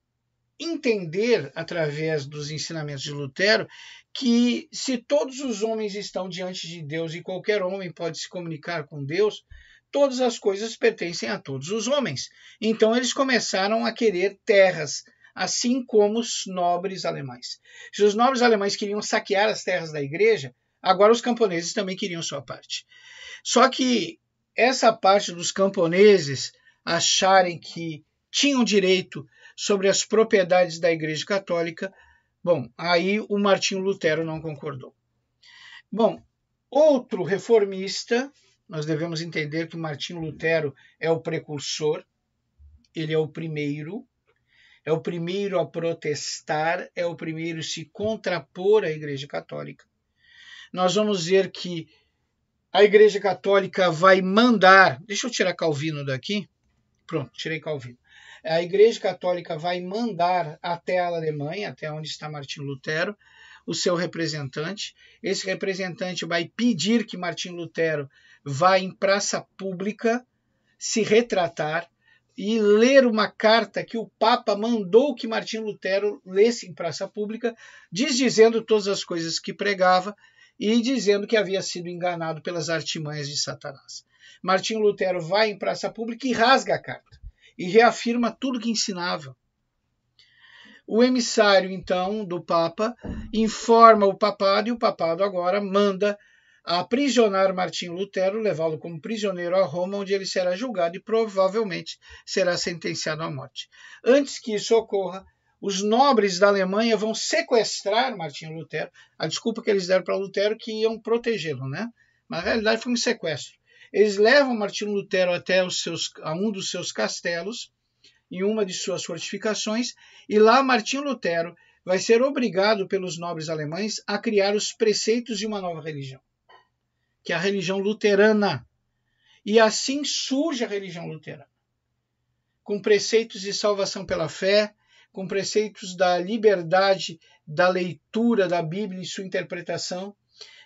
entender, através dos ensinamentos de Lutero, que se todos os homens estão diante de Deus e qualquer homem pode se comunicar com Deus, todas as coisas pertencem a todos os homens. Então eles começaram a querer terras, assim como os nobres alemães. Se os nobres alemães queriam saquear as terras da igreja, agora os camponeses também queriam sua parte. Só que essa parte dos camponeses acharem que tinham direito sobre as propriedades da Igreja Católica. Bom, aí o Martinho Lutero não concordou. Bom, outro reformista, nós devemos entender que Martinho Lutero é o precursor, ele é o primeiro a protestar, é o primeiro a se contrapor à Igreja Católica. Nós vamos ver que a Igreja Católica vai mandar, deixa eu tirar Calvino daqui, pronto, tirei Calvino. A Igreja Católica vai mandar até a Alemanha, até onde está Martinho Lutero, o seu representante. Esse representante vai pedir que Martinho Lutero vá em praça pública se retratar e ler uma carta que o Papa mandou que Martinho Lutero lesse em praça pública, dizendo todas as coisas que pregava e dizendo que havia sido enganado pelas artimanhas de Satanás. Martinho Lutero vai em praça pública e rasga a carta e reafirma tudo que ensinava. O emissário, então, do Papa informa o papado e o papado agora manda aprisionar Martinho Lutero, levá-lo como prisioneiro a Roma, onde ele será julgado e provavelmente será sentenciado à morte. Antes que isso ocorra, os nobres da Alemanha vão sequestrar Martinho Lutero. A desculpa que eles deram para Lutero que iam protegê-lo, né? Mas na realidade foi um sequestro. Eles levam Martinho Lutero até a um dos seus castelos, em uma de suas fortificações, e lá Martinho Lutero vai ser obrigado pelos nobres alemães a criar os preceitos de uma nova religião, que é a religião luterana. E assim surge a religião luterana, com preceitos de salvação pela fé, com preceitos da liberdade da leitura da Bíblia e sua interpretação,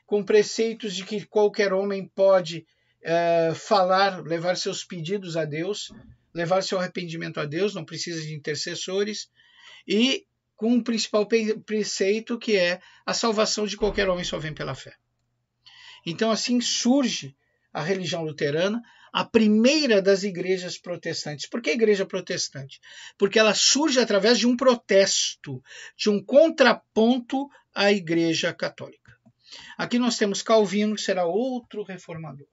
com preceitos de que qualquer homem pode falar, levar seus pedidos a Deus, levar seu arrependimento a Deus, não precisa de intercessores, e com o principal preceito que é a salvação de qualquer homem só vem pela fé. Então assim surge a religião luterana, a primeira das igrejas protestantes. Por que igreja protestante? Porque ela surge através de um protesto, de um contraponto à Igreja Católica. Aqui nós temos Calvino, que será outro reformador.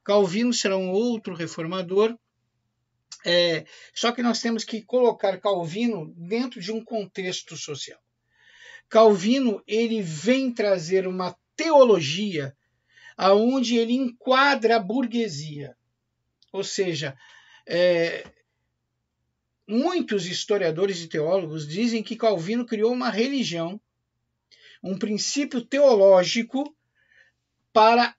Calvino será um outro reformador, só que nós temos que colocar Calvino dentro de um contexto social. Calvino ele vem trazer uma teologia aonde ele enquadra a burguesia. Ou seja, muitos historiadores e teólogos dizem que Calvino criou uma religião, um princípio teológico para,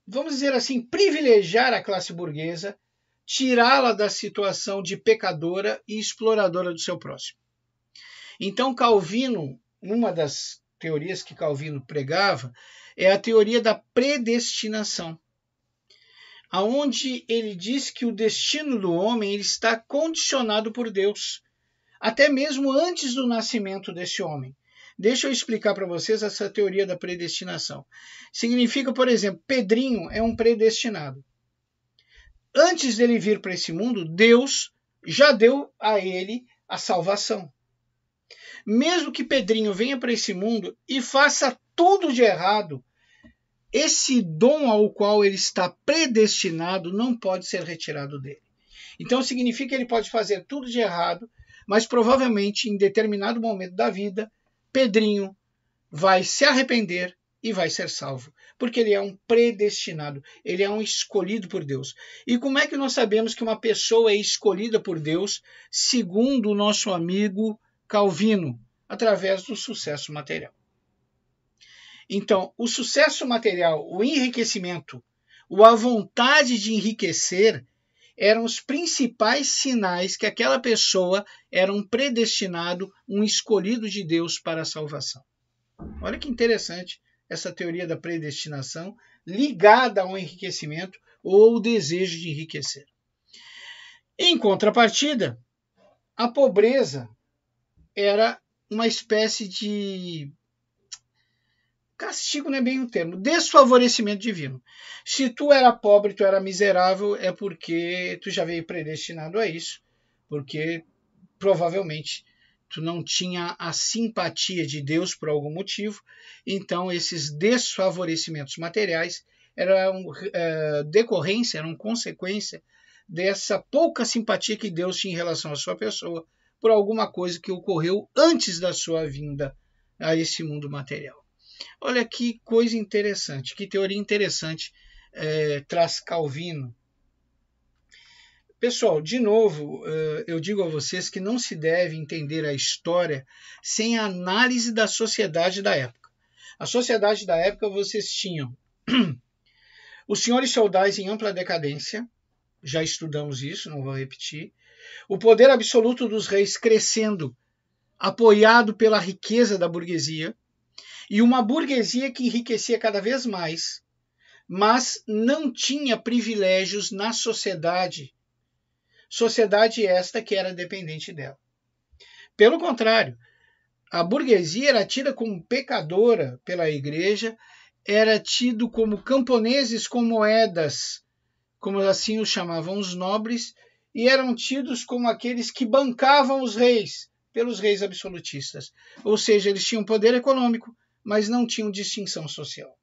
vamos dizer assim, privilegiar a classe burguesa, tirá-la da situação de pecadora e exploradora do seu próximo. Então Calvino, uma das teorias que Calvino pregava, é a teoria da predestinação, aonde ele diz que o destino do homem ele está condicionado por Deus, até mesmo antes do nascimento desse homem. Deixa eu explicar para vocês essa teoria da predestinação. Significa, por exemplo, Pedrinho é um predestinado. Antes dele vir para esse mundo, Deus já deu a ele a salvação. Mesmo que Pedrinho venha para esse mundo e faça tudo de errado, esse dom ao qual ele está predestinado não pode ser retirado dele. Então significa que ele pode fazer tudo de errado, mas provavelmente em determinado momento da vida, Pedrinho vai se arrepender e vai ser salvo, porque ele é um predestinado, ele é um escolhido por Deus. E como é que nós sabemos que uma pessoa é escolhida por Deus, segundo o nosso amigo Calvino? Através do sucesso material. Então, o sucesso material, o enriquecimento, a vontade de enriquecer eram os principais sinais que aquela pessoa era um predestinado, um escolhido de Deus para a salvação. Olha que interessante essa teoria da predestinação ligada ao enriquecimento ou ao desejo de enriquecer. Em contrapartida, a pobreza era uma espécie de castigo, não é bem o termo, desfavorecimento divino. Se tu era pobre, tu era miserável, é porque tu já veio predestinado a isso, porque provavelmente tu não tinha a simpatia de Deus por algum motivo, então esses desfavorecimentos materiais eram decorrência, eram consequência dessa pouca simpatia que Deus tinha em relação à sua pessoa por alguma coisa que ocorreu antes da sua vinda a esse mundo material. Olha que coisa interessante, que teoria interessante traz Calvino. Pessoal, de novo, eu digo a vocês que não se deve entender a história sem a análise da sociedade da época. A sociedade da época, vocês tinham os senhores feudais em ampla decadência, já estudamos isso, não vou repetir. O poder absoluto dos reis crescendo, apoiado pela riqueza da burguesia, e uma burguesia que enriquecia cada vez mais, mas não tinha privilégios na sociedade. Sociedade esta que era dependente dela. Pelo contrário, a burguesia era tida como pecadora pela igreja, era tido como camponeses com moedas, como assim os chamavam os nobres, e eram tidos como aqueles que bancavam os reis, pelos reis absolutistas. Ou seja, eles tinham poder econômico, mas não tinham distinção social.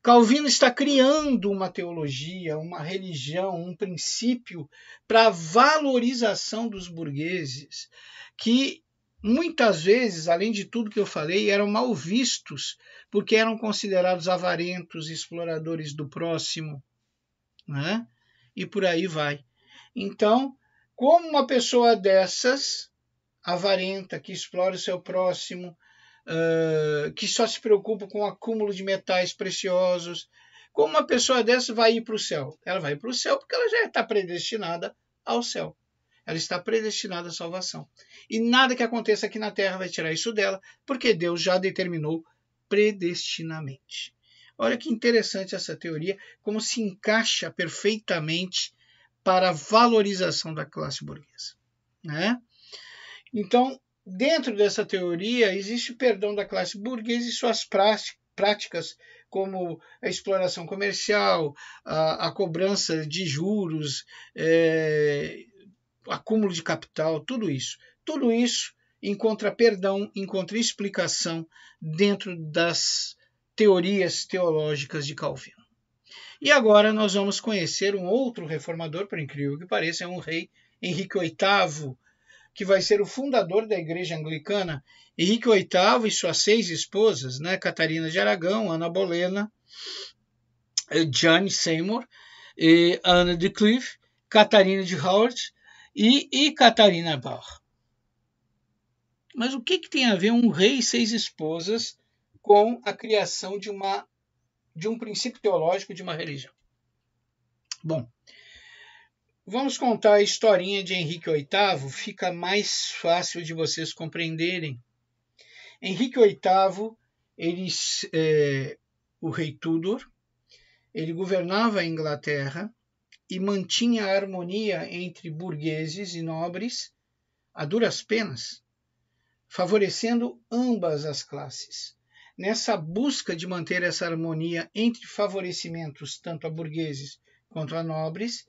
Calvino está criando uma teologia, uma religião, um princípio para a valorização dos burgueses, que muitas vezes, além de tudo que eu falei, eram mal vistos, porque eram considerados avarentos, exploradores do próximo, né? E por aí vai. Então, como uma pessoa dessas, avarenta, que explora o seu próximo, que só se preocupa com o acúmulo de metais preciosos, como uma pessoa dessa vai ir para o céu? Ela vai para o céu porque ela já está predestinada ao céu. Ela está predestinada à salvação. E nada que aconteça aqui na terra vai tirar isso dela, porque Deus já determinou predestinamente. Olha que interessante essa teoria, como se encaixa perfeitamente para a valorização da classe burguesa, né? Então, dentro dessa teoria, existe o perdão da classe burguesa e suas práticas, como a exploração comercial, a cobrança de juros, acúmulo de capital, tudo isso. Tudo isso encontra perdão, encontra explicação dentro das teorias teológicas de Calvino. E agora nós vamos conhecer um outro reformador, por incrível que pareça, é um rei, Henrique VIII, que vai ser o fundador da Igreja Anglicana. Henrique VIII e suas 6 esposas, né, Catarina de Aragão, Ana Bolena, Jane Seymour, Ana de Cliff, Catarina de Howard e Catarina Barr. Mas o que tem a ver um rei e 6 esposas com a criação de um princípio teológico de uma religião? Bom, vamos contar a historinha de Henrique VIII, fica mais fácil de vocês compreenderem. Henrique VIII, o rei Tudor, ele governava a Inglaterra e mantinha a harmonia entre burgueses e nobres a duras penas, favorecendo ambas as classes. Nessa busca de manter essa harmonia entre favorecimentos tanto a burgueses quanto a nobres,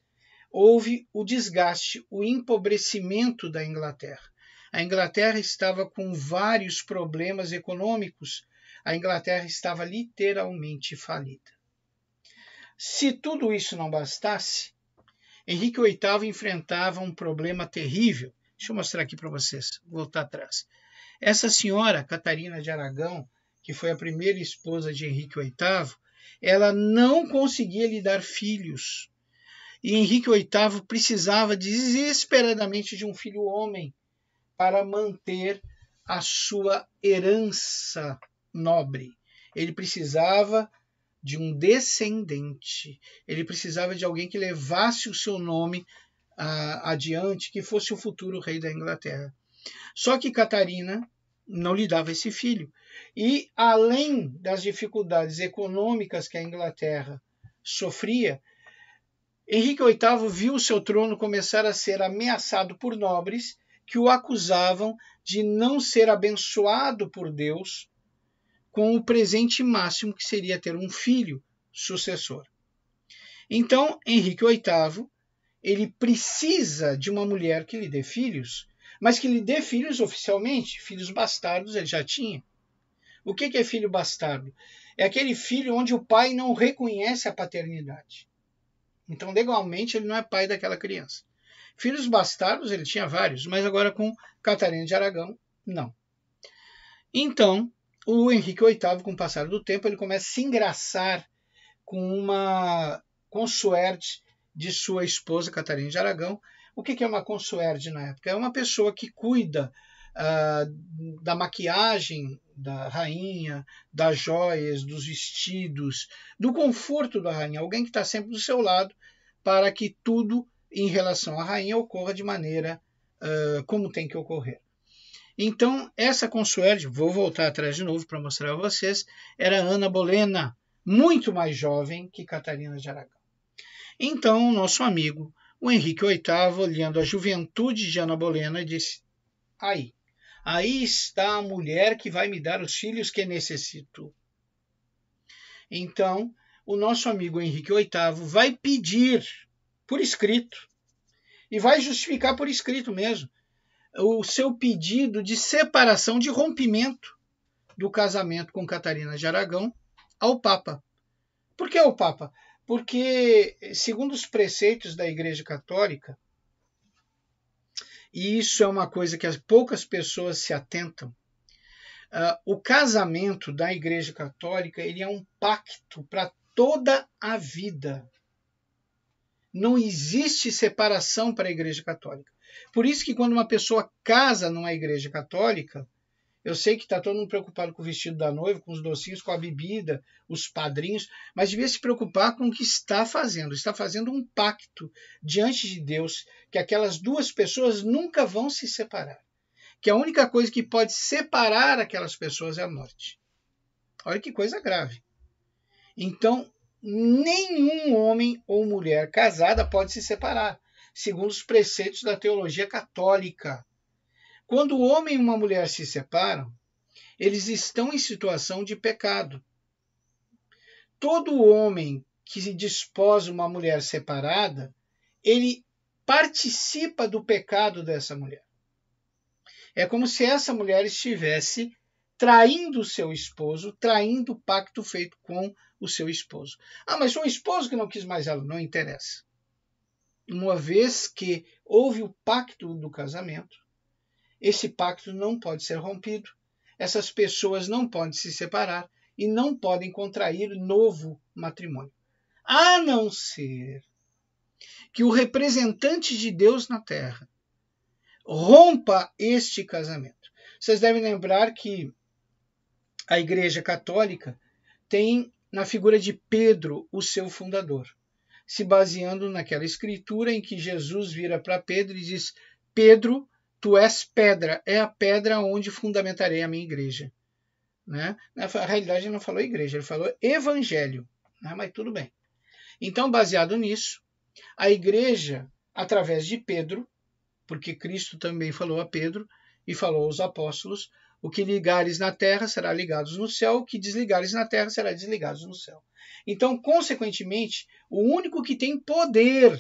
houve o desgaste, o empobrecimento da Inglaterra. A Inglaterra estava com vários problemas econômicos. A Inglaterra estava literalmente falida. Se tudo isso não bastasse, Henrique VIII enfrentava um problema terrível. Deixa eu mostrar aqui para vocês, voltar atrás. Essa senhora, Catarina de Aragão, que foi a primeira esposa de Henrique VIII, ela não conseguia lhe dar filhos. E Henrique VIII precisava desesperadamente de um filho homem para manter a sua herança nobre. Ele precisava de um descendente. Ele precisava de alguém que levasse o seu nome adiante, que fosse o futuro rei da Inglaterra. Só que Catarina não lhe dava esse filho. E, além das dificuldades econômicas que a Inglaterra sofria, Henrique VIII viu o seu trono começar a ser ameaçado por nobres que o acusavam de não ser abençoado por Deus com o presente máximo que seria ter um filho sucessor. Então, Henrique VIII, ele precisa de uma mulher que lhe dê filhos, mas que lhe dê filhos oficialmente. Filhos bastardos ele já tinha. O que é filho bastardo? É aquele filho onde o pai não reconhece a paternidade. Então, legalmente, ele não é pai daquela criança. Filhos bastardos, ele tinha vários, mas agora com Catarina de Aragão, não. Então, o Henrique VIII, com o passar do tempo, ele começa a se engraçar com uma consuerte de sua esposa, Catarina de Aragão. O que é uma consuerte na época? É uma pessoa que cuida da maquiagem da rainha, das joias, dos vestidos, do conforto da rainha. Alguém que está sempre do seu lado para que tudo em relação à rainha ocorra de maneira como tem que ocorrer. Então, essa consuerte, vou voltar atrás de novo para mostrar a vocês, era Ana Bolena, muito mais jovem que Catarina de Aragão. Então, nosso amigo, o Henrique VIII, olhando a juventude de Ana Bolena, disse: aí está a mulher que vai me dar os filhos que necessito. Então, o nosso amigo Henrique VIII vai pedir por escrito, e vai justificar por escrito mesmo, o seu pedido de separação, de rompimento do casamento com Catarina de Aragão ao Papa. Por que ao Papa? Porque, segundo os preceitos da Igreja Católica, e isso é uma coisa que poucas pessoas se atentam, o casamento da Igreja Católica ele é um pacto para toda a vida. Não existe separação para a Igreja Católica. Por isso que quando uma pessoa casa numa igreja católica, eu sei que está todo mundo preocupado com o vestido da noiva, com os docinhos, com a bebida, os padrinhos, mas devia se preocupar com o que está fazendo. Está fazendo um pacto diante de Deus, que aquelas duas pessoas nunca vão se separar. Que a única coisa que pode separar aquelas pessoas é a morte. Olha que coisa grave. Então, nenhum homem ou mulher casada pode se separar, segundo os preceitos da teologia católica. Quando o homem e uma mulher se separam, eles estão em situação de pecado. Todo homem que se desposa uma mulher separada, ele participa do pecado dessa mulher. É como se essa mulher estivesse traindo o seu esposo, traindo o pacto feito com o seu esposo. Ah, mas foi o esposo que não quis mais ela. Não interessa. Uma vez que houve o pacto do casamento, esse pacto não pode ser rompido. Essas pessoas não podem se separar e não podem contrair novo matrimônio. A não ser que o representante de Deus na terra rompa este casamento. Vocês devem lembrar que a Igreja Católica tem na figura de Pedro o seu fundador, se baseando naquela escritura em que Jesus vira para Pedro e diz: Pedro, tu és pedra, é a pedra onde fundamentarei a minha igreja. Né? Na realidade, ele não falou igreja, ele falou evangelho, né? Mas tudo bem. Então, baseado nisso, a igreja, através de Pedro, porque Cristo também falou a Pedro e falou aos apóstolos: o que ligares na terra será ligado no céu, o que desligares na terra será desligado no céu. Então, consequentemente, o único que tem poder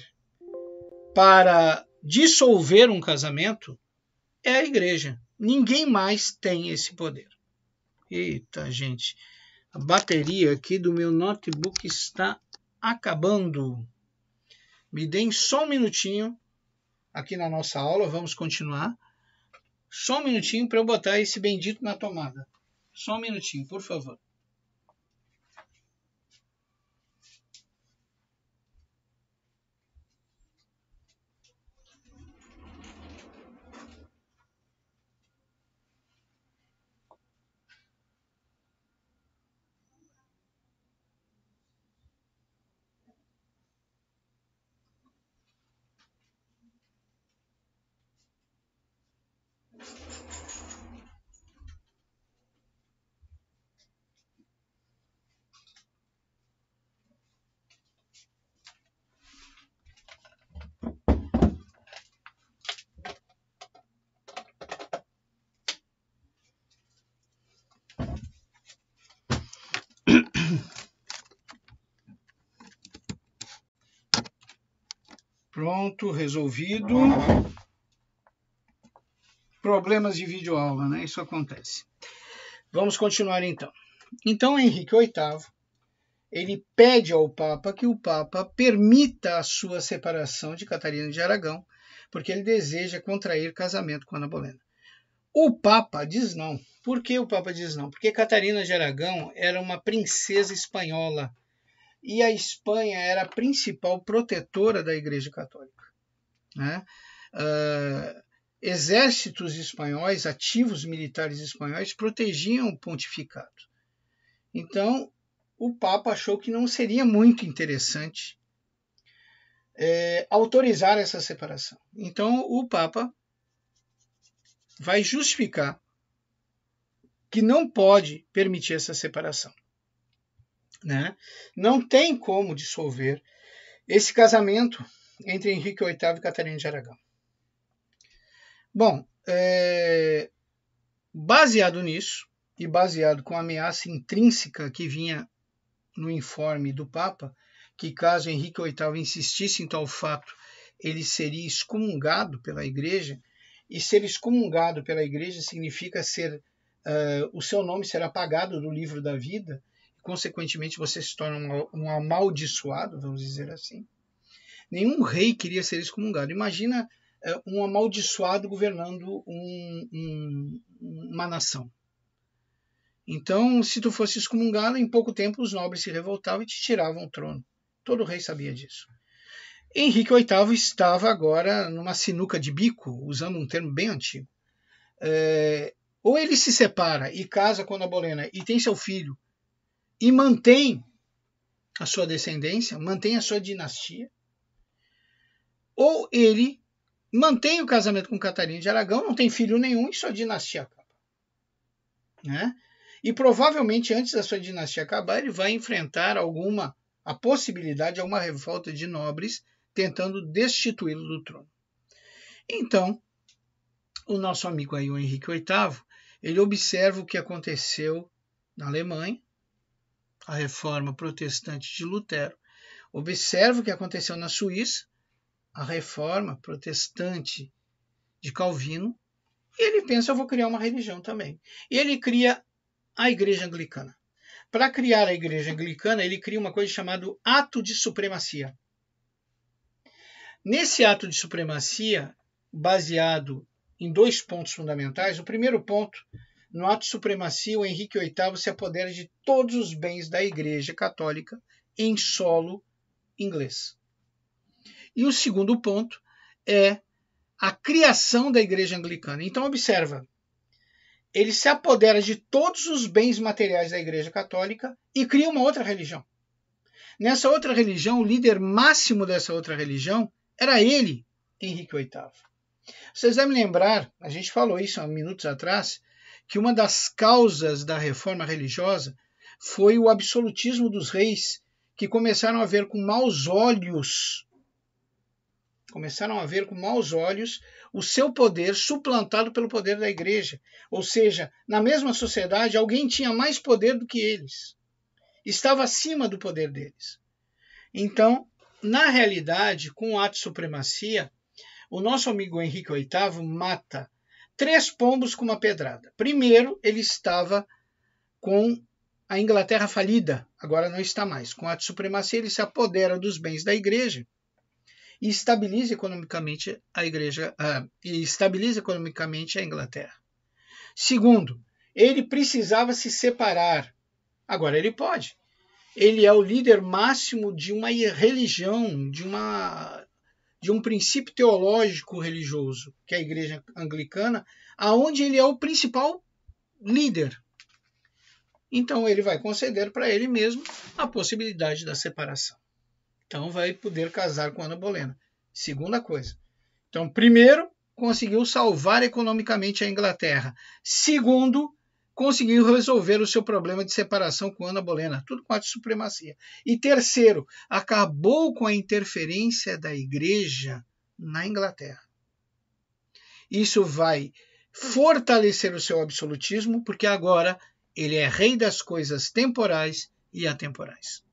para dissolver um casamento é a igreja. Ninguém mais tem esse poder. Eita, gente, a bateria aqui do meu notebook está acabando. Me deem só um minutinho aqui na nossa aula, vamos continuar. Só um minutinho para eu botar esse bendito na tomada. Só um minutinho, por favor. Pronto, resolvido. Problemas de videoaula, né? Isso acontece. Vamos continuar então. Então, Henrique VIII, ele pede ao Papa que o Papa permita a sua separação de Catarina de Aragão, porque ele deseja contrair casamento com Ana Bolena. O Papa diz não. Por que o Papa diz não? Porque Catarina de Aragão era uma princesa espanhola e a Espanha era a principal protetora da Igreja Católica, né? Exércitos espanhóis, ativos militares espanhóis, protegiam o pontificado. Então, o Papa achou que não seria muito interessante autorizar essa separação. Então, o Papa vai justificar que não pode permitir essa separação, né? Não tem como dissolver esse casamento entre Henrique VIII e Catarina de Aragão. Bom, baseado nisso e baseado com a ameaça intrínseca que vinha no informe do Papa, que caso Henrique VIII insistisse em tal fato, ele seria excomungado pela Igreja, e ser excomungado pela Igreja significa o seu nome será apagado do livro da vida, e consequentemente você se torna um amaldiçoado, vamos dizer assim. Nenhum rei queria ser excomungado. Imagina um amaldiçoado governando uma nação. Então, se tu fosse excomungado, em pouco tempo os nobres se revoltavam e te tiravam o trono. Todo rei sabia disso. Henrique VIII estava agora numa sinuca de bico, usando um termo bem antigo. Ou ele se separa e casa com Ana Bolena e tem seu filho e mantém a sua descendência, mantém a sua dinastia, ou ele mantém o casamento com Catarina de Aragão, não tem filho nenhum e sua dinastia acaba, né? E provavelmente antes da sua dinastia acabar, ele vai enfrentar a possibilidade de alguma revolta de nobres tentando destituí-lo do trono. Então, o nosso amigo aí, o Henrique VIII, ele observa o que aconteceu na Alemanha, a reforma protestante de Lutero, observa o que aconteceu na Suíça, a reforma protestante de Calvino, e ele pensa, eu vou criar uma religião também. E ele cria a Igreja Anglicana. Para criar a Igreja Anglicana, ele cria uma coisa chamada Ato de Supremacia. Nesse ato de supremacia, baseado em 2 pontos fundamentais, o primeiro ponto, no ato de supremacia, o Henrique VIII se apodera de todos os bens da Igreja Católica em solo inglês. E o segundo ponto é a criação da Igreja Anglicana. Então, observa, ele se apodera de todos os bens materiais da Igreja Católica e cria uma outra religião. Nessa outra religião, o líder máximo dessa outra religião era ele, Henrique VIII. Vocês devem lembrar, a gente falou isso há minutos atrás, que uma das causas da reforma religiosa foi o absolutismo dos reis, que começaram a ver com maus olhos o seu poder suplantado pelo poder da Igreja. Ou seja, na mesma sociedade, alguém tinha mais poder do que eles. Estava acima do poder deles. Então, na realidade, com o ato de supremacia, o nosso amigo Henrique VIII mata 3 pombos com uma pedrada. Primeiro, ele estava com a Inglaterra falida, agora não está mais. Com o ato de supremacia, ele se apodera dos bens da Igreja e estabiliza economicamente a Igreja, e estabiliza economicamente a Inglaterra. Segundo, ele precisava se separar. Agora ele pode. Ele é o líder máximo de uma religião, de um princípio teológico religioso, que é a Igreja Anglicana, aonde ele é o principal líder. Então ele vai conceder para ele mesmo a possibilidade da separação. Então vai poder casar com Ana Bolena. Segunda coisa. Então, primeiro, conseguiu salvar economicamente a Inglaterra. Segundo, conseguiu resolver o seu problema de separação com Ana Bolena, tudo com ato de supremacia. E terceiro, acabou com a interferência da Igreja na Inglaterra. Isso vai fortalecer o seu absolutismo, porque agora ele é rei das coisas temporais e atemporais.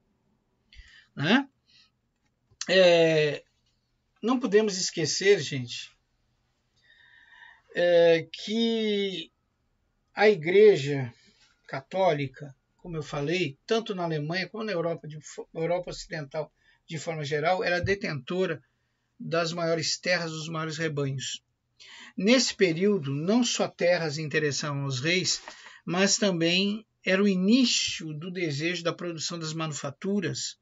Né? Não podemos esquecer, gente, que a Igreja Católica, como eu falei, tanto na Alemanha como na Europa Ocidental, de forma geral, era detentora das maiores terras, dos maiores rebanhos. Nesse período, não só terras interessavam aos reis, mas também era o início do desejo da produção das manufaturas.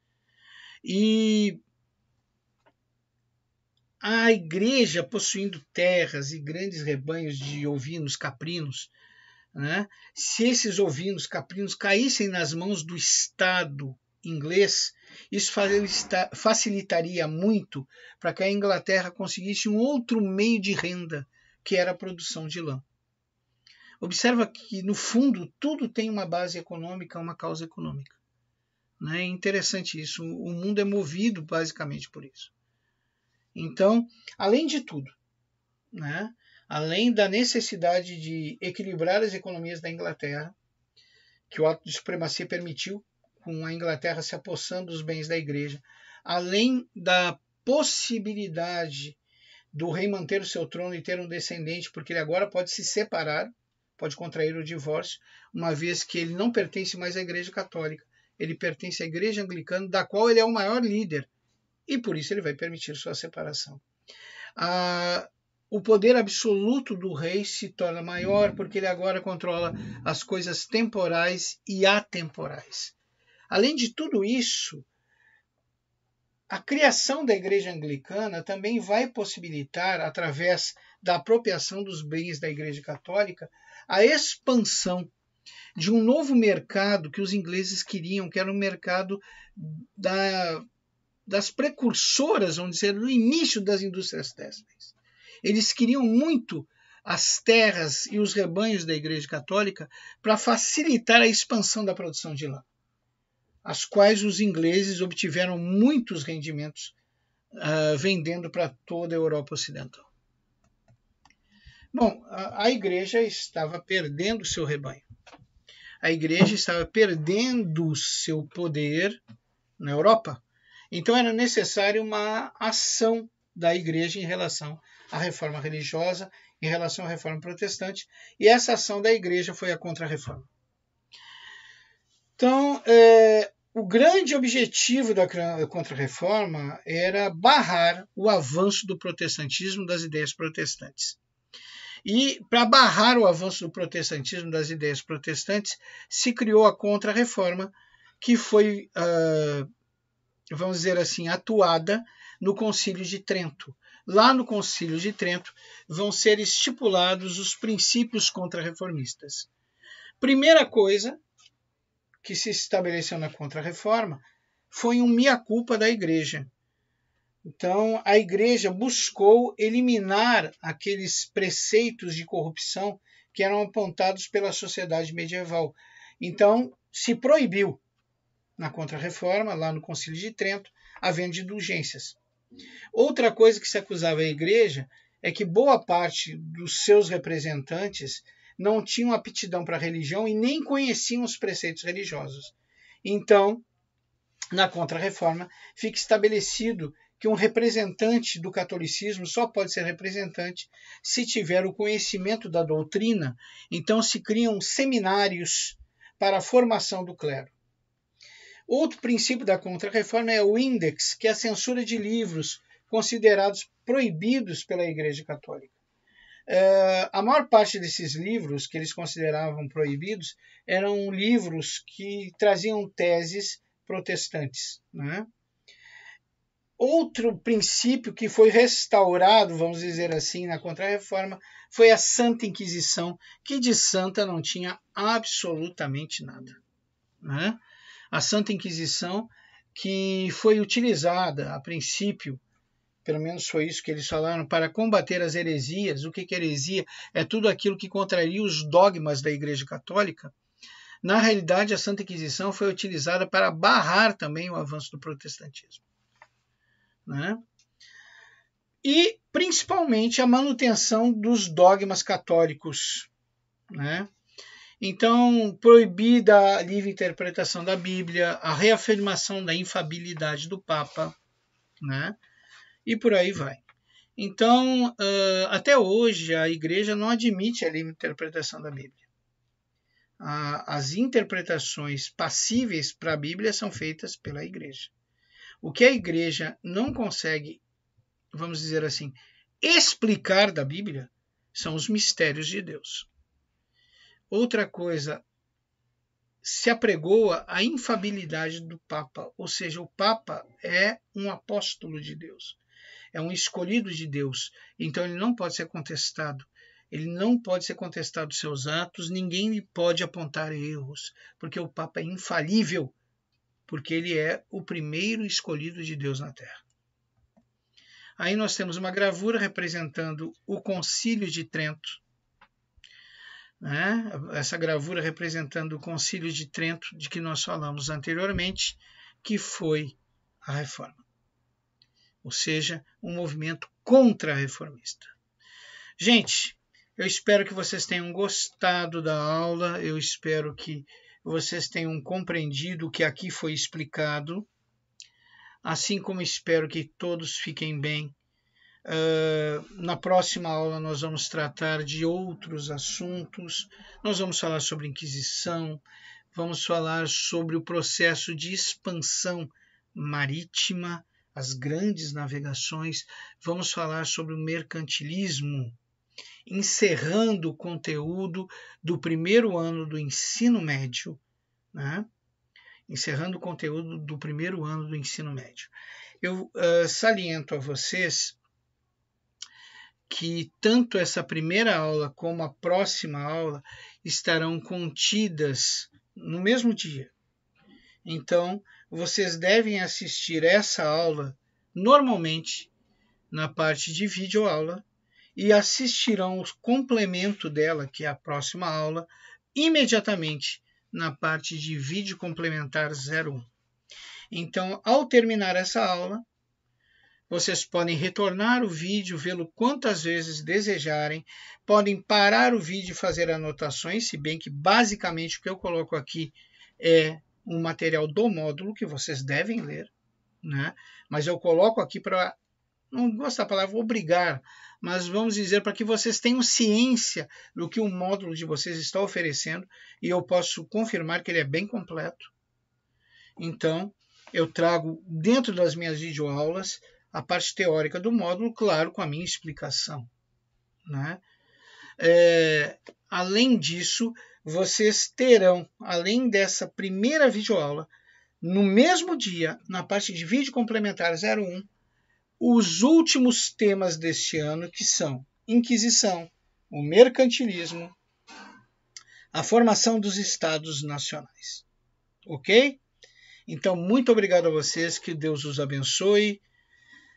E a igreja, possuindo terras e grandes rebanhos de ovinos, caprinos, né? Se esses ovinos, caprinos caíssem nas mãos do Estado inglês, isso facilitaria muito para que a Inglaterra conseguisse um outro meio de renda, que era a produção de lã. Observa que, no fundo, tudo tem uma base econômica, uma causa econômica. É interessante isso. O mundo é movido basicamente por isso. Então, além de tudo, né? Além da necessidade de equilibrar as economias da Inglaterra, que o ato de supremacia permitiu, com a Inglaterra se apossando dos bens da igreja, além da possibilidade do rei manter o seu trono e ter um descendente, porque ele agora pode se separar, pode contrair o divórcio, uma vez que ele não pertence mais à Igreja Católica, ele pertence à Igreja Anglicana, da qual ele é o maior líder, e por isso ele vai permitir sua separação. O poder absoluto do rei se torna maior porque ele agora controla as coisas temporais e atemporais. Além de tudo isso, a criação da Igreja Anglicana também vai possibilitar, através da apropriação dos bens da Igreja Católica, a expansão de um novo mercado que os ingleses queriam, que era um mercado das precursoras, vamos dizer, do início das indústrias têxteis. Eles queriam muito as terras e os rebanhos da Igreja Católica para facilitar a expansão da produção de lã, as quais os ingleses obtiveram muitos rendimentos vendendo para toda a Europa Ocidental. Bom, a Igreja estava perdendo seu rebanho. A Igreja estava perdendo seu poder na Europa. Então era necessária uma ação da Igreja em relação à reforma religiosa, em relação à reforma protestante, e essa ação da Igreja foi a Contra-Reforma. Então, o grande objetivo da Contra-Reforma era barrar o avanço do protestantismo, das ideias protestantes. E, para barrar o avanço do protestantismo, das ideias protestantes, se criou a Contra-Reforma, que foi, vamos dizer assim, atuada no Concílio de Trento. Lá no Concílio de Trento vão ser estipulados os princípios contra-reformistas. Primeira coisa que se estabeleceu na Contra-Reforma foi um mea-culpa da Igreja. Então, a Igreja buscou eliminar aqueles preceitos de corrupção que eram apontados pela sociedade medieval. Então, se proibiu, na Contra-Reforma, lá no Concílio de Trento, a venda de indulgências. Outra coisa que se acusava a Igreja é que boa parte dos seus representantes não tinham aptidão para a religião e nem conheciam os preceitos religiosos. Então, na Contra-Reforma, fica estabelecido que um representante do catolicismo só pode ser representante se tiver o conhecimento da doutrina. Então, se criam seminários para a formação do clero. Outro princípio da Contra-Reforma é o índex, que é a censura de livros considerados proibidos pela Igreja Católica. A maior parte desses livros que eles consideravam proibidos eram livros que traziam teses protestantes, né? Outro princípio que foi restaurado, vamos dizer assim, na Contra-Reforma foi a Santa Inquisição, que de santa não tinha absolutamente nada, né? A Santa Inquisição, que foi utilizada a princípio, pelo menos foi isso que eles falaram, para combater as heresias. O que é heresia? É tudo aquilo que contraria os dogmas da Igreja Católica. Na realidade, a Santa Inquisição foi utilizada para barrar também o avanço do protestantismo, né? E, principalmente, a manutenção dos dogmas católicos, né? Então, proibida a livre interpretação da Bíblia, a reafirmação da infabilidade do Papa, né? E por aí vai. Então, até hoje, a Igreja não admite a livre interpretação da Bíblia. as interpretações passíveis para a Bíblia são feitas pela igreja. O que a igreja não consegue, vamos dizer assim, explicar da Bíblia são os mistérios de Deus. Outra coisa, se apregoa a infabilidade do Papa, ou seja, o Papa é um apóstolo de Deus, é um escolhido de Deus, então ele não pode ser contestado. Ele não pode ser contestado seus atos, ninguém lhe pode apontar erros, porque o Papa é infalível, porque ele é o primeiro escolhido de Deus na Terra. Aí nós temos uma gravura representando o Concílio de Trento, né? Essa gravura representando o Concílio de Trento, de que nós falamos anteriormente, que foi a Reforma, ou seja, um movimento contra-reformista. Gente, eu espero que vocês tenham gostado da aula, eu espero que vocês tenham compreendido o que aqui foi explicado, assim como espero que todos fiquem bem. Na próxima aula nós vamos tratar de outros assuntos, nós vamos falar sobre Inquisição, vamos falar sobre o processo de expansão marítima, as grandes navegações, vamos falar sobre o mercantilismo, encerrando o conteúdo do primeiro ano do ensino médio, né? Encerrando o conteúdo do primeiro ano do ensino médio. Eu saliento a vocês que tanto essa primeira aula como a próxima aula estarão contidas no mesmo dia. Então, vocês devem assistir essa aula normalmente na parte de videoaula e assistirão o complemento dela, que é a próxima aula, imediatamente na parte de vídeo complementar 01. Então, ao terminar essa aula, vocês podem retornar o vídeo, vê-lo quantas vezes desejarem, podem parar o vídeo e fazer anotações, se bem que basicamente o que eu coloco aqui é um material do módulo que vocês devem ler, né? Mas eu coloco aqui para, não gosto da palavra obrigar, mas vamos dizer para que vocês tenham ciência do que o módulo de vocês está oferecendo, e eu posso confirmar que ele é bem completo. Então, eu trago dentro das minhas videoaulas a parte teórica do módulo, claro, com a minha explicação, né? Além disso, vocês terão, além dessa primeira videoaula, no mesmo dia, na parte de vídeo complementar 01, os últimos temas deste ano, que são Inquisição, o mercantilismo, a formação dos Estados nacionais. Ok? Então, muito obrigado a vocês, que Deus os abençoe.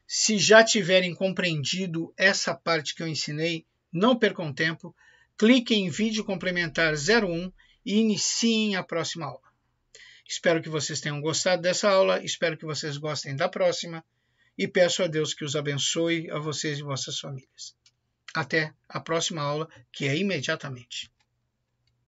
Se já tiverem compreendido essa parte que eu ensinei, não percam tempo, cliquem em vídeo complementar 01 e iniciem a próxima aula. Espero que vocês tenham gostado dessa aula, espero que vocês gostem da próxima e peço a Deus que os abençoe, a vocês e vossas famílias. Até a próxima aula, que é imediatamente.